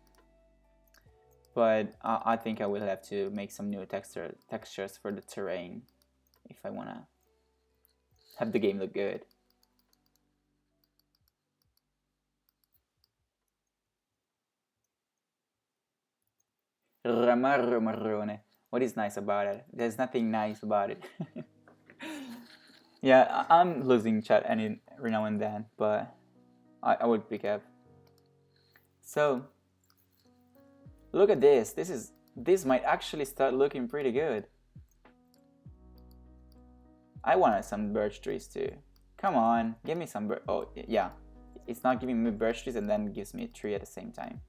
but I think I will have to make some new textures for the terrain if I want to have the game look good. Ramarro marrone. What is nice about it? There's nothing nice about it. Yeah, I'm losing chat every now and then, but I would pick up. So look at this. This might actually start looking pretty good. I wanted some birch trees too. Come on, give me some oh yeah, it's not giving me birch trees and then gives me 3 at the same time.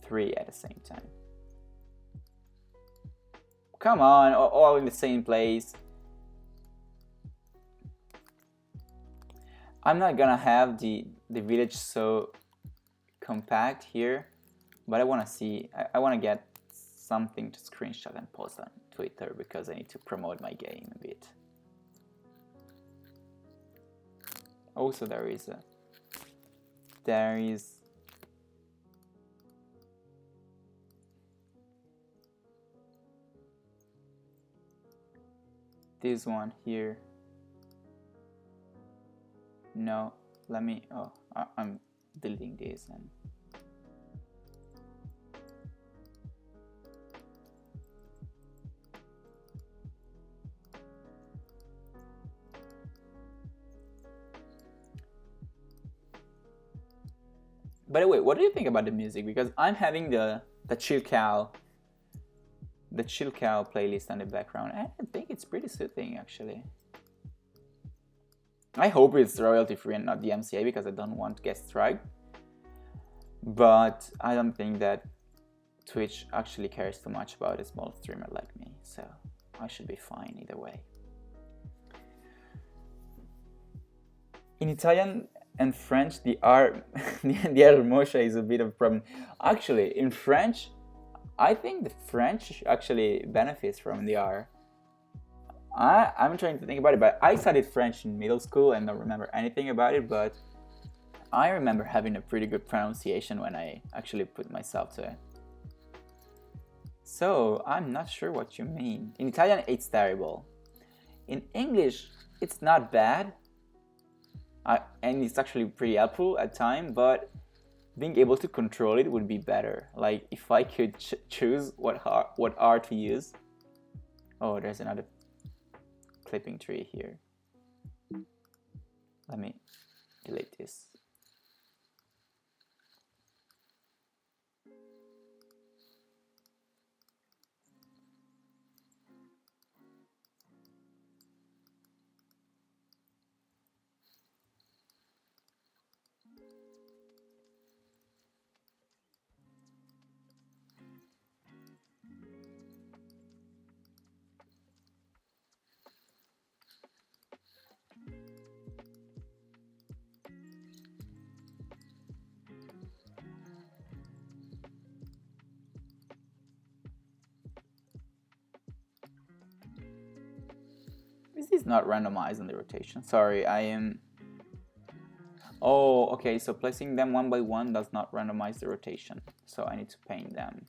3 at the same time. Come on, all in the same place. I'm not gonna have the village so compact here, but I want to see, I want to get something to screenshot and post on Twitter because I need to promote my game a bit. Also, there is this one here. No, let me, oh, I'm deleting this and by the way, what do you think about the music? Because I'm having the chill cow playlist on the background. I think it's pretty soothing actually. I hope it's royalty free and not the MCA because I don't want to get struck. But I don't think that Twitch actually cares too much about a small streamer like me, so I should be fine either way. In Italian and French, the R motion is a bit of a problem. Actually, in French, I think the French actually benefits from the R. I'm trying to think about it, but I studied French in middle school and don't remember anything about it, but I remember having a pretty good pronunciation when I actually put myself to it. So, I'm not sure what you mean. In Italian, it's terrible. In English, it's not bad. And it's actually pretty helpful at times, but being able to control it would be better. Like, if I could choose what R to use. Oh, there's another clipping tree here. Let me delete this. This is not randomized on the rotation. Sorry, I am... Oh, okay, so placing them one by one does not randomize the rotation. So I need to paint them.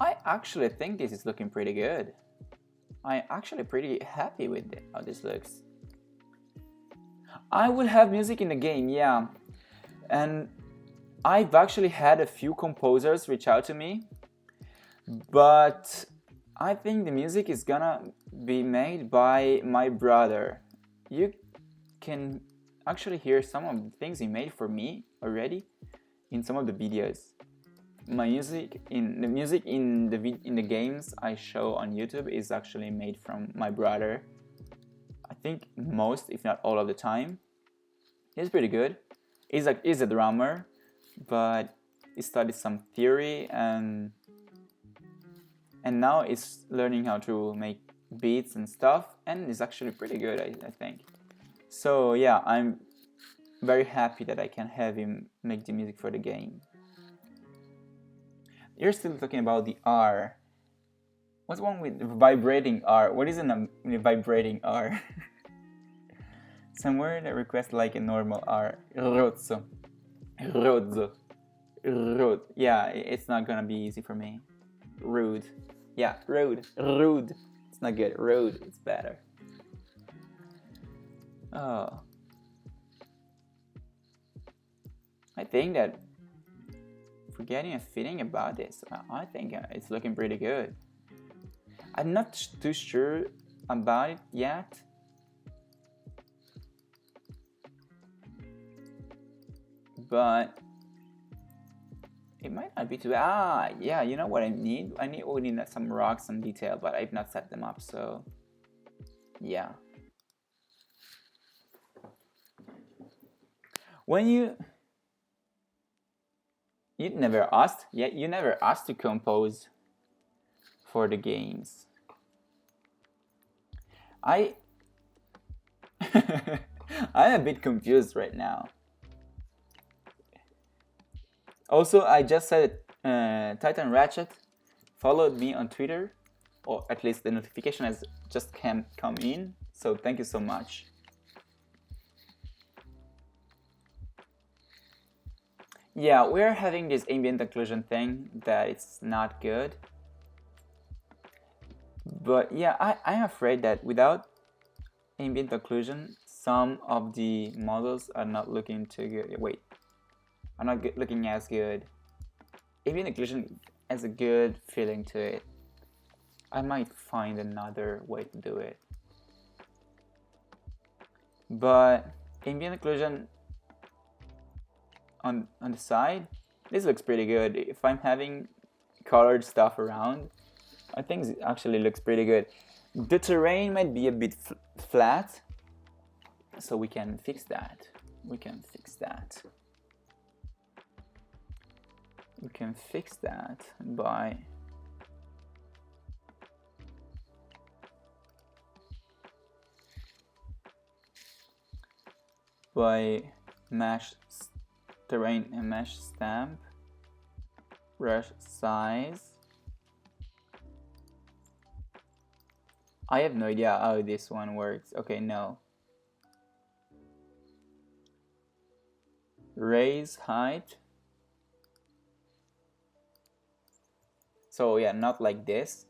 I actually think this is looking pretty good. I'm actually pretty happy with how this looks. I will have music in the game, yeah. And I've actually had a few composers reach out to me, but I think the music is gonna be made by my brother. You can actually hear some of the things he made for me already in some of the videos. The music in the games I show on YouTube is actually made from my brother. I think most, if not all of the time. He's pretty good. He's a drummer, but he studied some theory and now he's learning how to make beats and stuff, and he's actually pretty good, I think. So yeah, I'm very happy that I can have him make the music for the game. You're still talking about the R. What's wrong with vibrating R? What is a vibrating R? Somewhere that requests like a normal R. Rozzo. Rozzo. Rude. Yeah, it's not gonna be easy for me. Rude. Yeah, rude. Rude. It's not good. Rude. It's better. Oh. I think that for getting a feeling about this, I think it's looking pretty good. I'm not too sure about it yet. But it might not be too bad. Yeah, you know what I need? We need some rocks and detail, but I've not set them up, so yeah. When you never asked? Yeah, you never asked to compose for the games. I'm a bit confused right now. Also, I just said Titan Ratchet followed me on Twitter, or at least the notification has just come in, so thank you so much. Yeah, we're having this ambient occlusion thing that it's not good. But yeah, I'm afraid that without ambient occlusion, some of the models are not looking too good. Wait, are not looking as good. Ambient occlusion has a good feeling to it. I might find another way to do it. But ambient occlusion on the side, this looks pretty good. If I'm having colored stuff around, I think it actually looks pretty good. The terrain might be a bit flat, so we can fix that. We can fix that by mesh terrain and mesh stamp, brush size. I have no idea how this one works. Okay, no. Raise height. So yeah, not like this.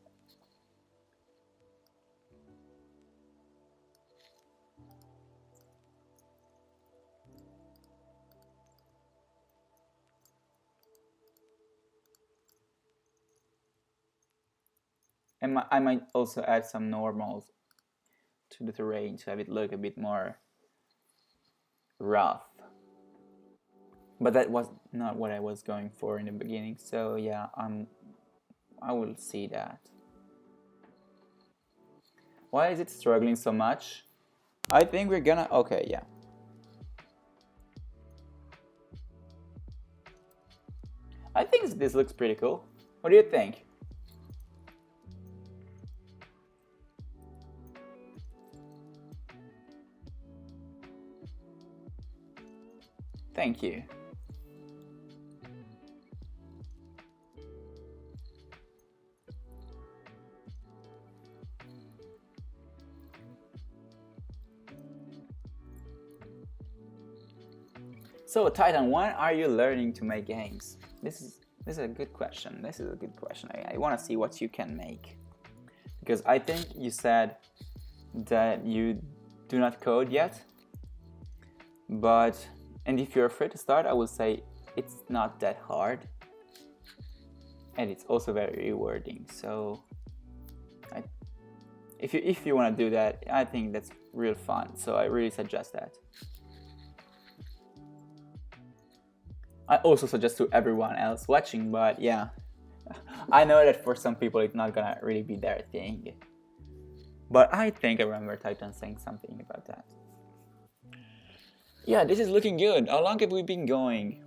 And I might also add some normals to the terrain to have it look a bit more rough. But that was not what I was going for in the beginning. So yeah, I will see that. Why is it struggling so much? I think we're gonna... Okay, yeah. I think this looks pretty cool. What do you think? Thank you. So Titan, when are you learning to make games? This is a good question. This is a good question. I want to see what you can make, because I think you said that you do not code yet. And if you're afraid to start, I will say it's not that hard, and it's also very rewarding. So if you want to do that, I think that's real fun. So I really suggest that. I also suggest to everyone else watching, but yeah, I know that for some people it's not gonna really be their thing. But I think I remember Titan saying something about that. Yeah, this is looking good. How long have we been going?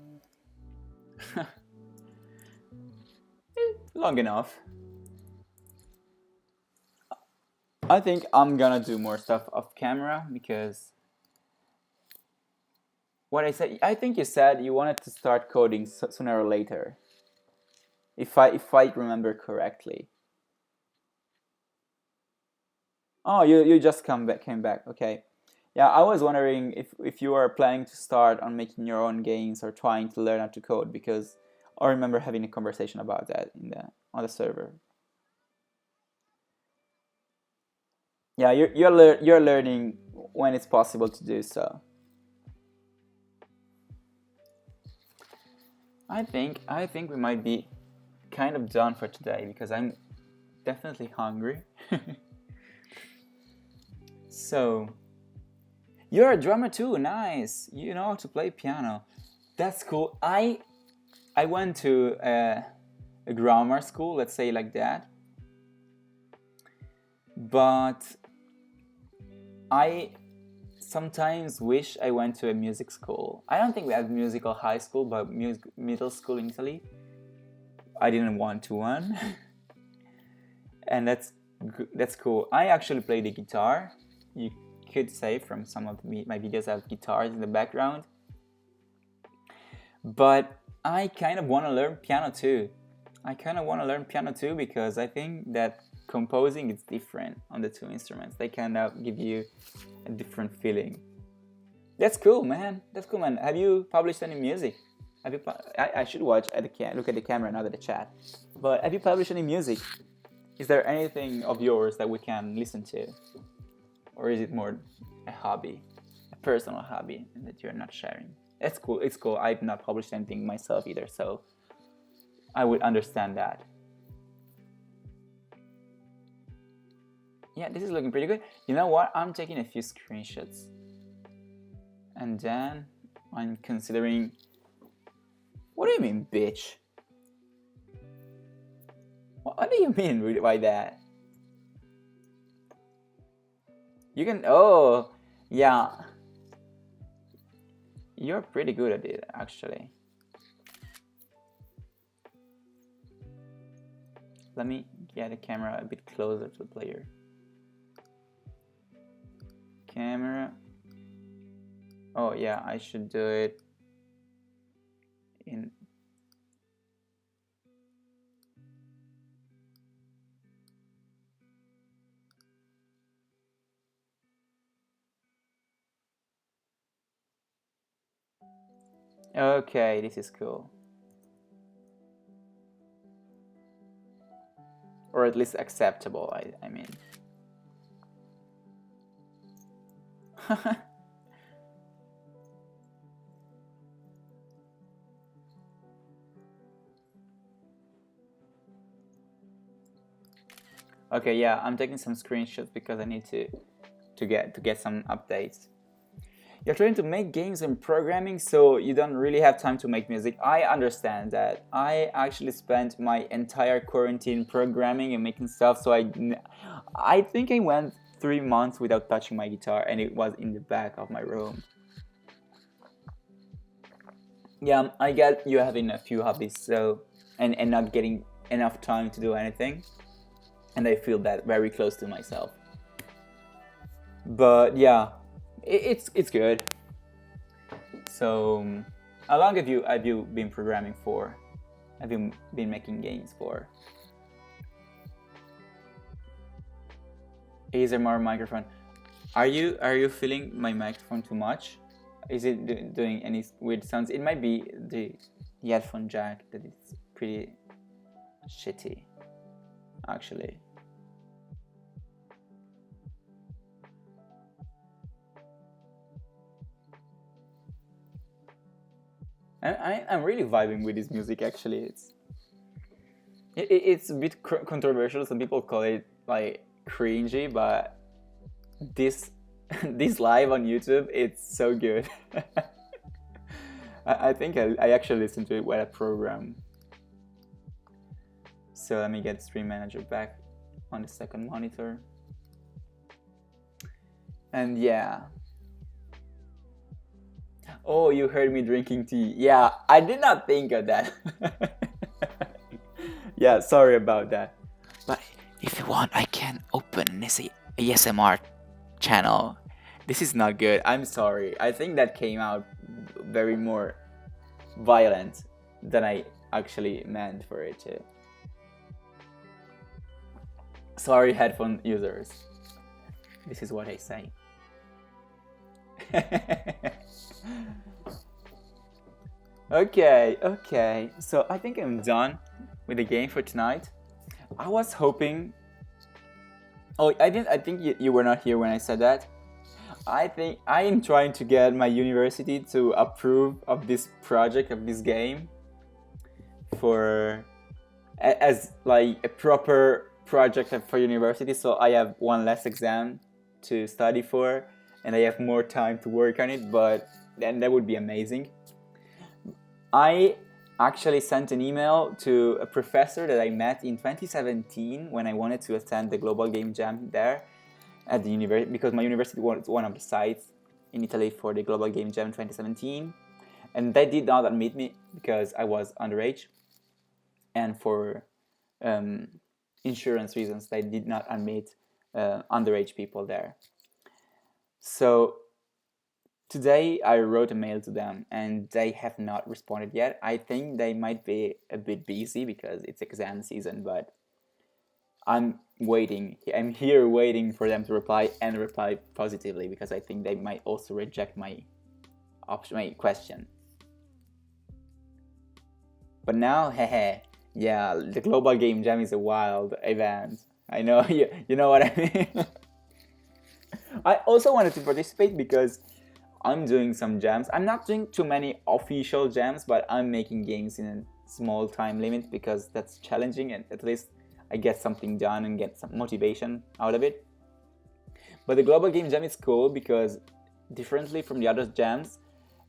Long enough. I think I'm gonna do more stuff off camera, because what I said, I think you said you wanted to start coding sooner or later, if I remember correctly. Oh, you just came back. Okay. Yeah, I was wondering if you are planning to start on making your own games or trying to learn how to code, because I remember having a conversation about that on the server. Yeah, you're learning when it's possible to do so. I think we might be kind of done for today, because I'm definitely hungry. So, you're a drummer too. Nice. You know how to play piano. That's cool. I went to a grammar school, let's say like that. But I sometimes wish I went to a music school. I don't think we have musical high school, but middle school in Italy. I didn't want to one. And that's cool. I actually play the guitar. You could say from some of my videos I have guitars in the background. But I kind of want to learn piano too. Because I think that composing is different on the two instruments. They kind of give you a different feeling. That's cool, man. Have you published any music? I should watch at look at the camera, not at the chat. But have you published any music? Is there anything of yours that we can listen to? Or is it more a hobby, a personal hobby that you're not sharing? It's cool. It's cool. I've not published anything myself either, so I would understand that. Yeah, this is looking pretty good. You know what? I'm taking a few screenshots. And then I'm considering... What do you mean, bitch? What do you mean by that? You can... Oh, yeah. You're pretty good at it, actually. Let me get the camera a bit closer to the player. Camera. Oh yeah, I should do it in... Okay, this is cool. Or at least acceptable, I mean. Okay, yeah, I'm taking some screenshots because I need to get some updates. You're trying to make games and programming, so you don't really have time to make music. I understand that. I actually spent my entire quarantine programming and making stuff, so I think I went 3 months without touching my guitar, and it was in the back of my room. Yeah, I get you having a few hobbies, so and not getting enough time to do anything, and I feel that very close to myself. But yeah, it's good. So, how long have you been programming for? Have you been making games for? ASMR microphone. Are you feeling my microphone too much? Is it doing any weird sounds? It might be the headphone jack that is pretty shitty, actually. I'm really vibing with this music, actually. It's a bit controversial. Some people call it like cringy, but this live on YouTube, it's so good. I think I actually listened to it while I program. So let me get Stream Manager back on the second monitor. And yeah. Oh, you heard me drinking tea. Yeah, I did not think of that. Yeah, sorry about that. But if you want, I can open an ASMR channel. This is not good. I'm sorry. I think that came out very more violent than I actually meant for it to. Sorry, headphone users. This is what I say. Okay. So I think I'm done with the game for tonight. I was hoping... Oh, I think you were not here when I said that. I think I am trying to get my university to approve of this project, of this game, as like a proper project for university. So I have one less exam to study for, and I have more time to work on it. But then that would be amazing. I actually sent an email to a professor that I met in 2017 when I wanted to attend the Global Game Jam there at the university, because my university was one of the sites in Italy for the Global Game Jam 2017, and they did not admit me because I was underage, and for insurance reasons they did not admit underage people there. So today I wrote a mail to them and they have not responded yet. I think they might be a bit busy because it's exam season, but I'm waiting. I'm here waiting for them to reply and reply positively, because I think they might also reject my question. But now, yeah, the Global Game Jam is a wild event. I know, you know what I mean? I also wanted to participate because I'm doing some jams. I'm not doing too many official jams, but I'm making games in a small time limit because that's challenging, and at least I get something done and get some motivation out of it. But the Global Game Jam is cool because differently from the other jams,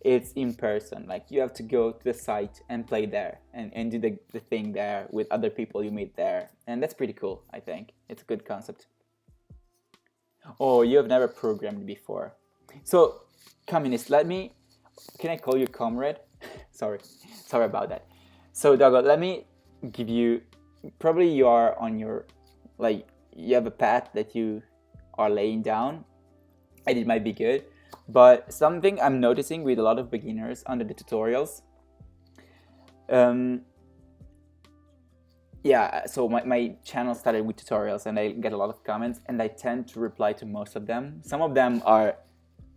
it's in person. Like you have to go to the site and play there and do the thing there with other people you meet there. And that's pretty cool, I think. It's a good concept. Oh, you have never programmed before. So, communist, can I call you comrade? Sorry about that. So, Dago, let me give you, probably you are on your, like, you have a path that you are laying down, and it might be good. But something I'm noticing with a lot of beginners under the tutorials, yeah, so my channel started with tutorials and I get a lot of comments and I tend to reply to most of them. Some of them are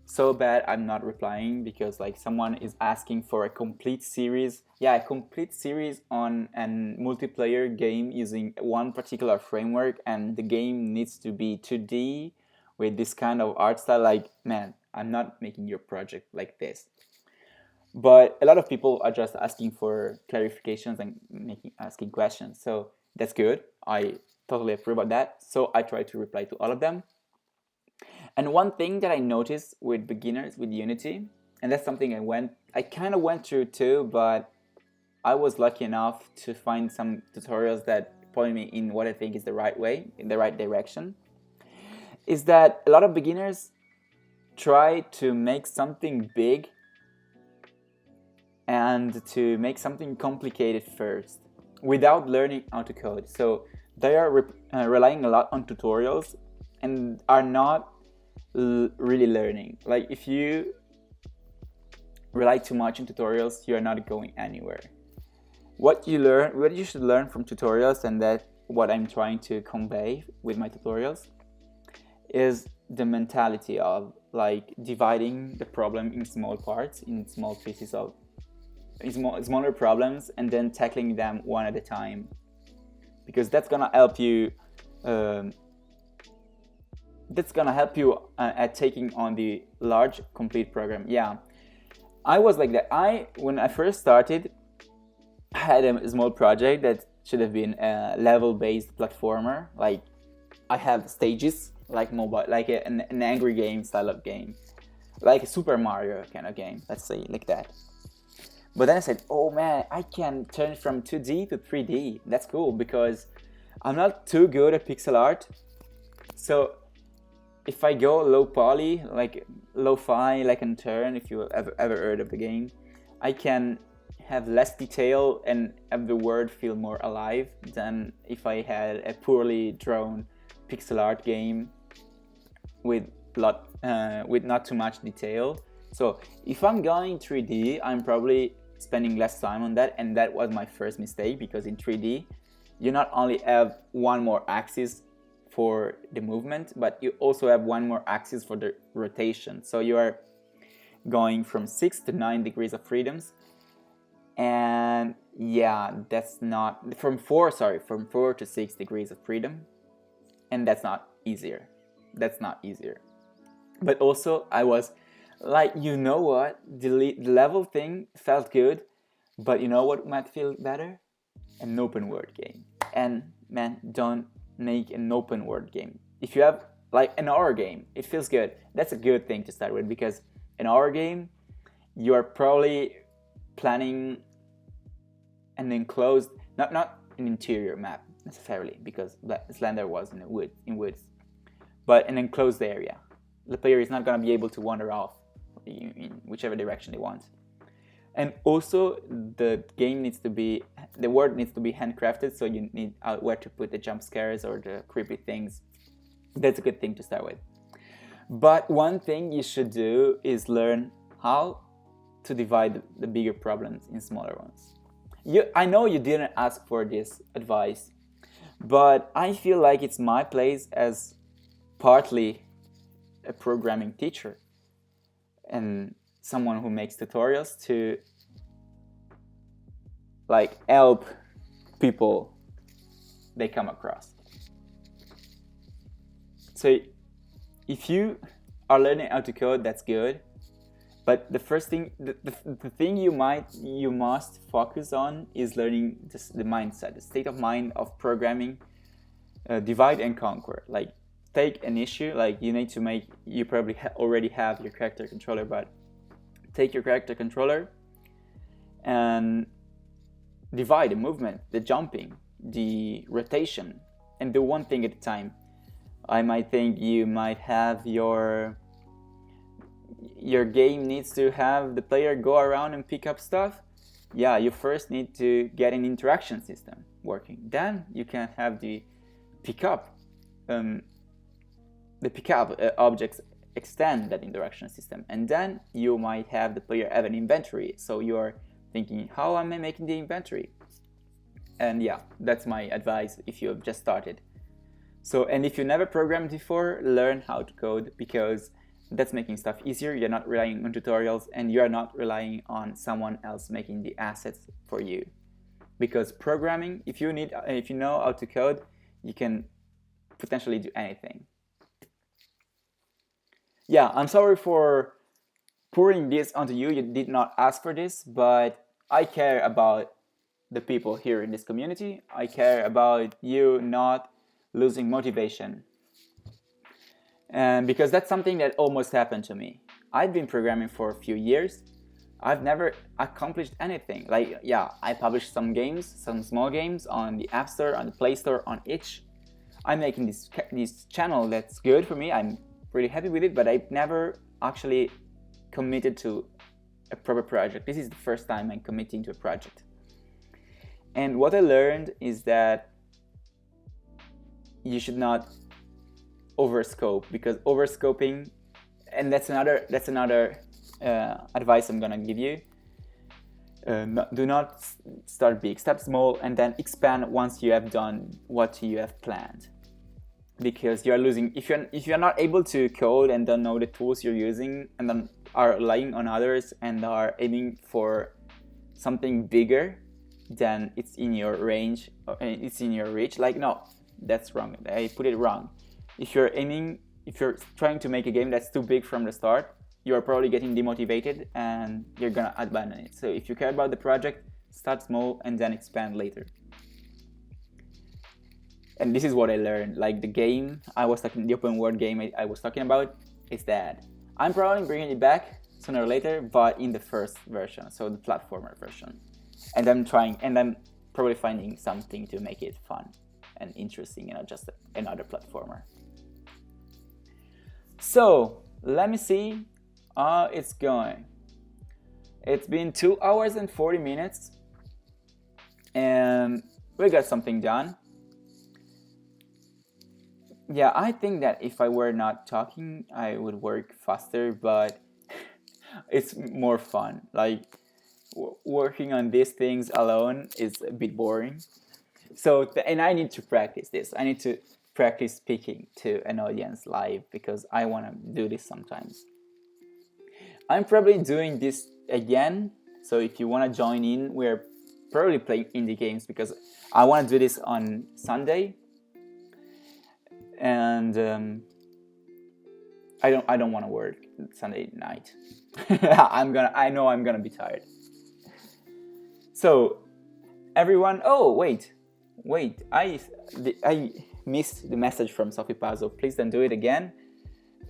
so bad I'm not replying because like someone is asking for a complete series. Yeah, a complete series on a multiplayer game using one particular framework, and the game needs to be 2D with this kind of art style. Like, man, I'm not making your project like this. But a lot of people are just asking for clarifications and asking questions. So that's good. I totally approve of that. So I try to reply to all of them. And one thing that I noticed with beginners with Unity, and that's something I kind of went through too, but I was lucky enough to find some tutorials that point me in what I think is the right way, in the right direction, is that a lot of beginners try to make something big and to make something complicated first without learning how to code. So they are relying a lot on tutorials and are not really learning. Like if you rely too much on tutorials, you are not going anywhere. What you should learn from tutorials, and that what I'm trying to convey with my tutorials, is the mentality of like dividing the problem in small parts, in small pieces of smaller problems, and then tackling them one at a time, because that's gonna help you at taking on the large complete program. Yeah, I was like that. When I first started, I had a small project that should have been a level-based platformer. Like I have stages, like mobile, like an angry game style of game, like a Super Mario kind of game, let's say, like that. But then I said, oh man, I can turn from 2D to 3D. That's cool because I'm not too good at pixel art. So if I go low poly, like lo-fi, like in Turn, if you ever heard of the game, I can have less detail and have the world feel more alive than if I had a poorly drawn pixel art game with not too much detail. So if I'm going 3D, I'm probably spending less time on that, and that was my first mistake, because in 3D you not only have one more axis for the movement, but you also have one more axis for the rotation. So you are going from 6 to 9 degrees of freedoms, and yeah, that's not from 4 to 6 degrees of freedom, and that's not easier. But also I was like, you know what, the level thing felt good, but you know what might feel better? An open world game. And man, don't make an open world game. If you have like an horror game, it feels good. That's a good thing to start with, because an horror game, you are probably planning an enclosed, not an interior map necessarily, because Slender was in woods, but an enclosed area. The player is not going to be able to wander off in whichever direction they want. And also the world needs to be handcrafted, so you need where to put the jump scares or the creepy things. That's a good thing to start with. But one thing you should do is learn how to divide the bigger problems in smaller ones. I know you didn't ask for this advice, but I feel like it's my place as partly a programming teacher and someone who makes tutorials to like help people they come across. So if you are learning how to code, that's good. But the first thing, the thing you must focus on is learning the mindset, the state of mind of programming. Divide and conquer. Like, take an issue, like you need to make, you probably already have your character controller, but take your character controller and divide the movement, the jumping, the rotation, and do one thing at a time. I might think you might have your game needs to have the player go around and pick up stuff. Yeah, you first need to get an interaction system working. Then you can have the pickup objects extend that interaction system, and then you might have the player have an inventory. So you're thinking, how am I making the inventory? And yeah, that's my advice if you have just started. So, and if you never programmed before, learn how to code, because that's making stuff easier. You're not relying on tutorials, and you're not relying on someone else making the assets for you. Because programming, if you know how to code, you can potentially do anything. Yeah, I'm sorry for pouring this onto you. You did not ask for this, but I care about the people here in this community. I care about you not losing motivation. And because that's something that almost happened to me. I've been programming for a few years. I've never accomplished anything. Like, yeah, I published some games, some small games on the App Store, on the Play Store, on itch. I'm making this channel that's good for me. I'm really happy with it, but I've never actually committed to a proper project. This is the first time I'm committing to a project. And what I learned is that you should not overscope, because overscoping, and that's another advice I'm gonna give you. Do not start big, start small, and then expand once you have done what you have planned. Because you are losing, if you're not able to code and don't know the tools you're using, and then are relying on others and are aiming for something bigger, then it's in your range, it's in your reach. Like, no, that's wrong. I put it wrong. If you're trying to make a game that's too big from the start, you're probably getting demotivated and you're gonna abandon it. So if you care about the project, start small and then expand later. And this is what I learned. Like, the game the open world game I was talking about is that I'm probably bringing it back sooner or later, but in the first version, so the platformer version. And I'm probably finding something to make it fun and interesting, just another platformer. So let me see how it's going. It's been 2 hours and 40 minutes and we got something done. Yeah, I think that if I were not talking, I would work faster, but it's more fun. Like, working on these things alone is a bit boring. So, and I need to practice this. I need to practice speaking to an audience live, because I want to do this sometimes. I'm probably doing this again. So if you want to join in, we're probably playing indie games, because I want to do this on Sunday. And I don't want to work Sunday night. I know I'm gonna be tired. So everyone, oh wait, I missed the message from Sophie Pazzo. Please don't do it again.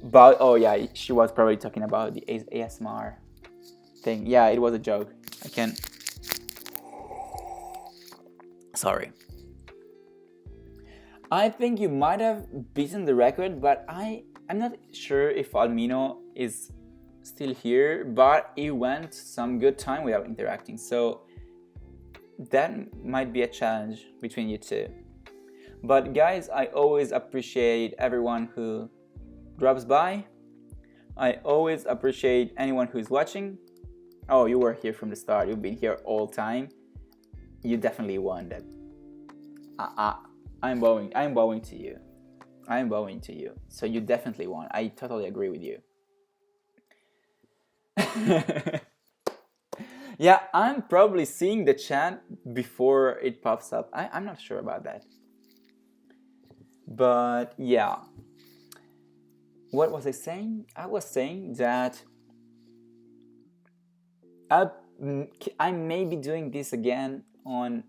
But oh yeah, she was probably talking about the ASMR thing. Yeah, it was a joke. Sorry. I think you might have beaten the record, but I'm not sure if Almino is still here, but he went some good time without interacting. So that might be a challenge between you two. But guys, I always appreciate everyone who drops by. I always appreciate anyone who's watching. Oh, you were here from the start. You've been here all time. You definitely won that. I'm bowing to you. I'm bowing to you. So you definitely won. I totally agree with you. Yeah, I'm probably seeing the chat before it pops up. I'm not sure about that. But yeah. What was I saying? I was saying that I may be doing this again on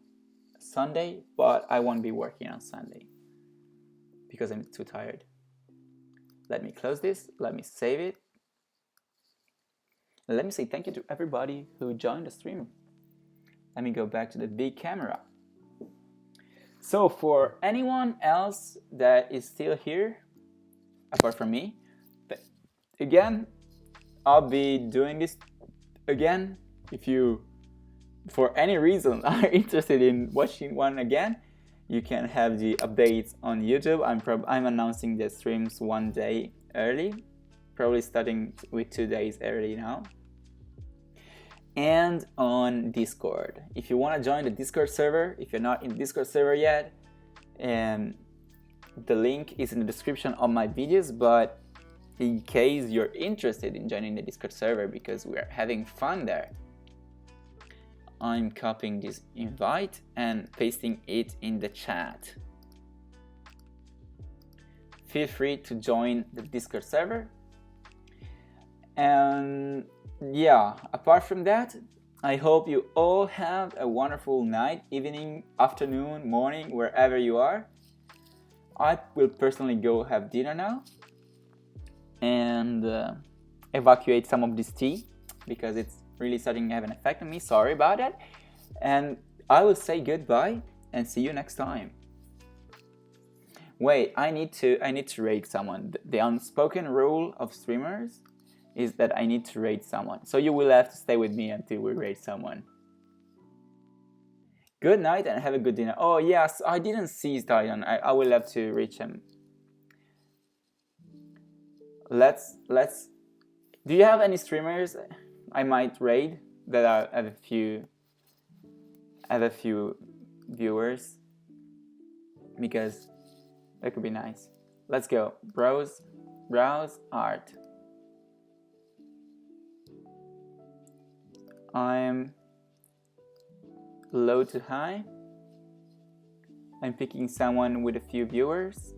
Sunday, but I won't be working on Sunday because I'm too tired. Let me close this. Let me save it. Let me say thank you to everybody who joined the stream. Let me go back to the big camera. So for anyone else that is still here, apart from me, again, I'll be doing this again. If you, for any reason, are interested in watching one again, you can have the updates on YouTube. I'm announcing the streams 1 day early, probably starting with 2 days early now. And on Discord. If you want to join the Discord server, if you're not in the Discord server yet, the link is in the description of my videos, but in case you're interested in joining the Discord server because we're having fun there, I'm copying this invite and pasting it in the chat. Feel free to join the Discord server. And yeah, apart from that, I hope you all have a wonderful night, evening, afternoon, morning, wherever you are. I will personally go have dinner now and evacuate some of this tea because it's really starting to have an effect on me. Sorry about that. And I will say goodbye and see you next time. Wait, I need to rate someone. The unspoken rule of streamers is that I need to rate someone. So you will have to stay with me until we rate someone. Good night and have a good dinner. Oh yes, I didn't see Stallion. I will have to reach him. Let's. Do you have any streamers I might raid that have a few viewers? Because that could be nice. Let's go. Browse art. I'm low to high. I'm picking someone with a few viewers.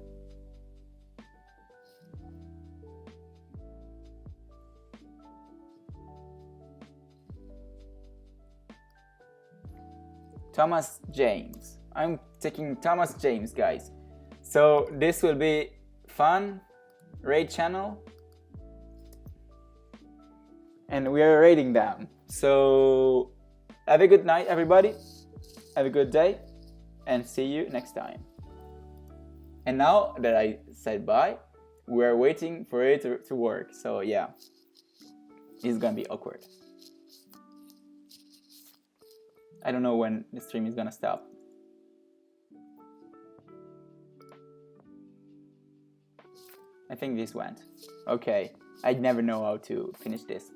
Thomas James. I'm taking Thomas James, guys. So this will be fun. Raid channel. And we are raiding them. So have a good night, everybody. Have a good day. And see you next time. And now that I said bye, we're waiting for it to work. So yeah, it's gonna be awkward. I don't know when the stream is gonna stop. I think this went. Okay, I never know how to finish this.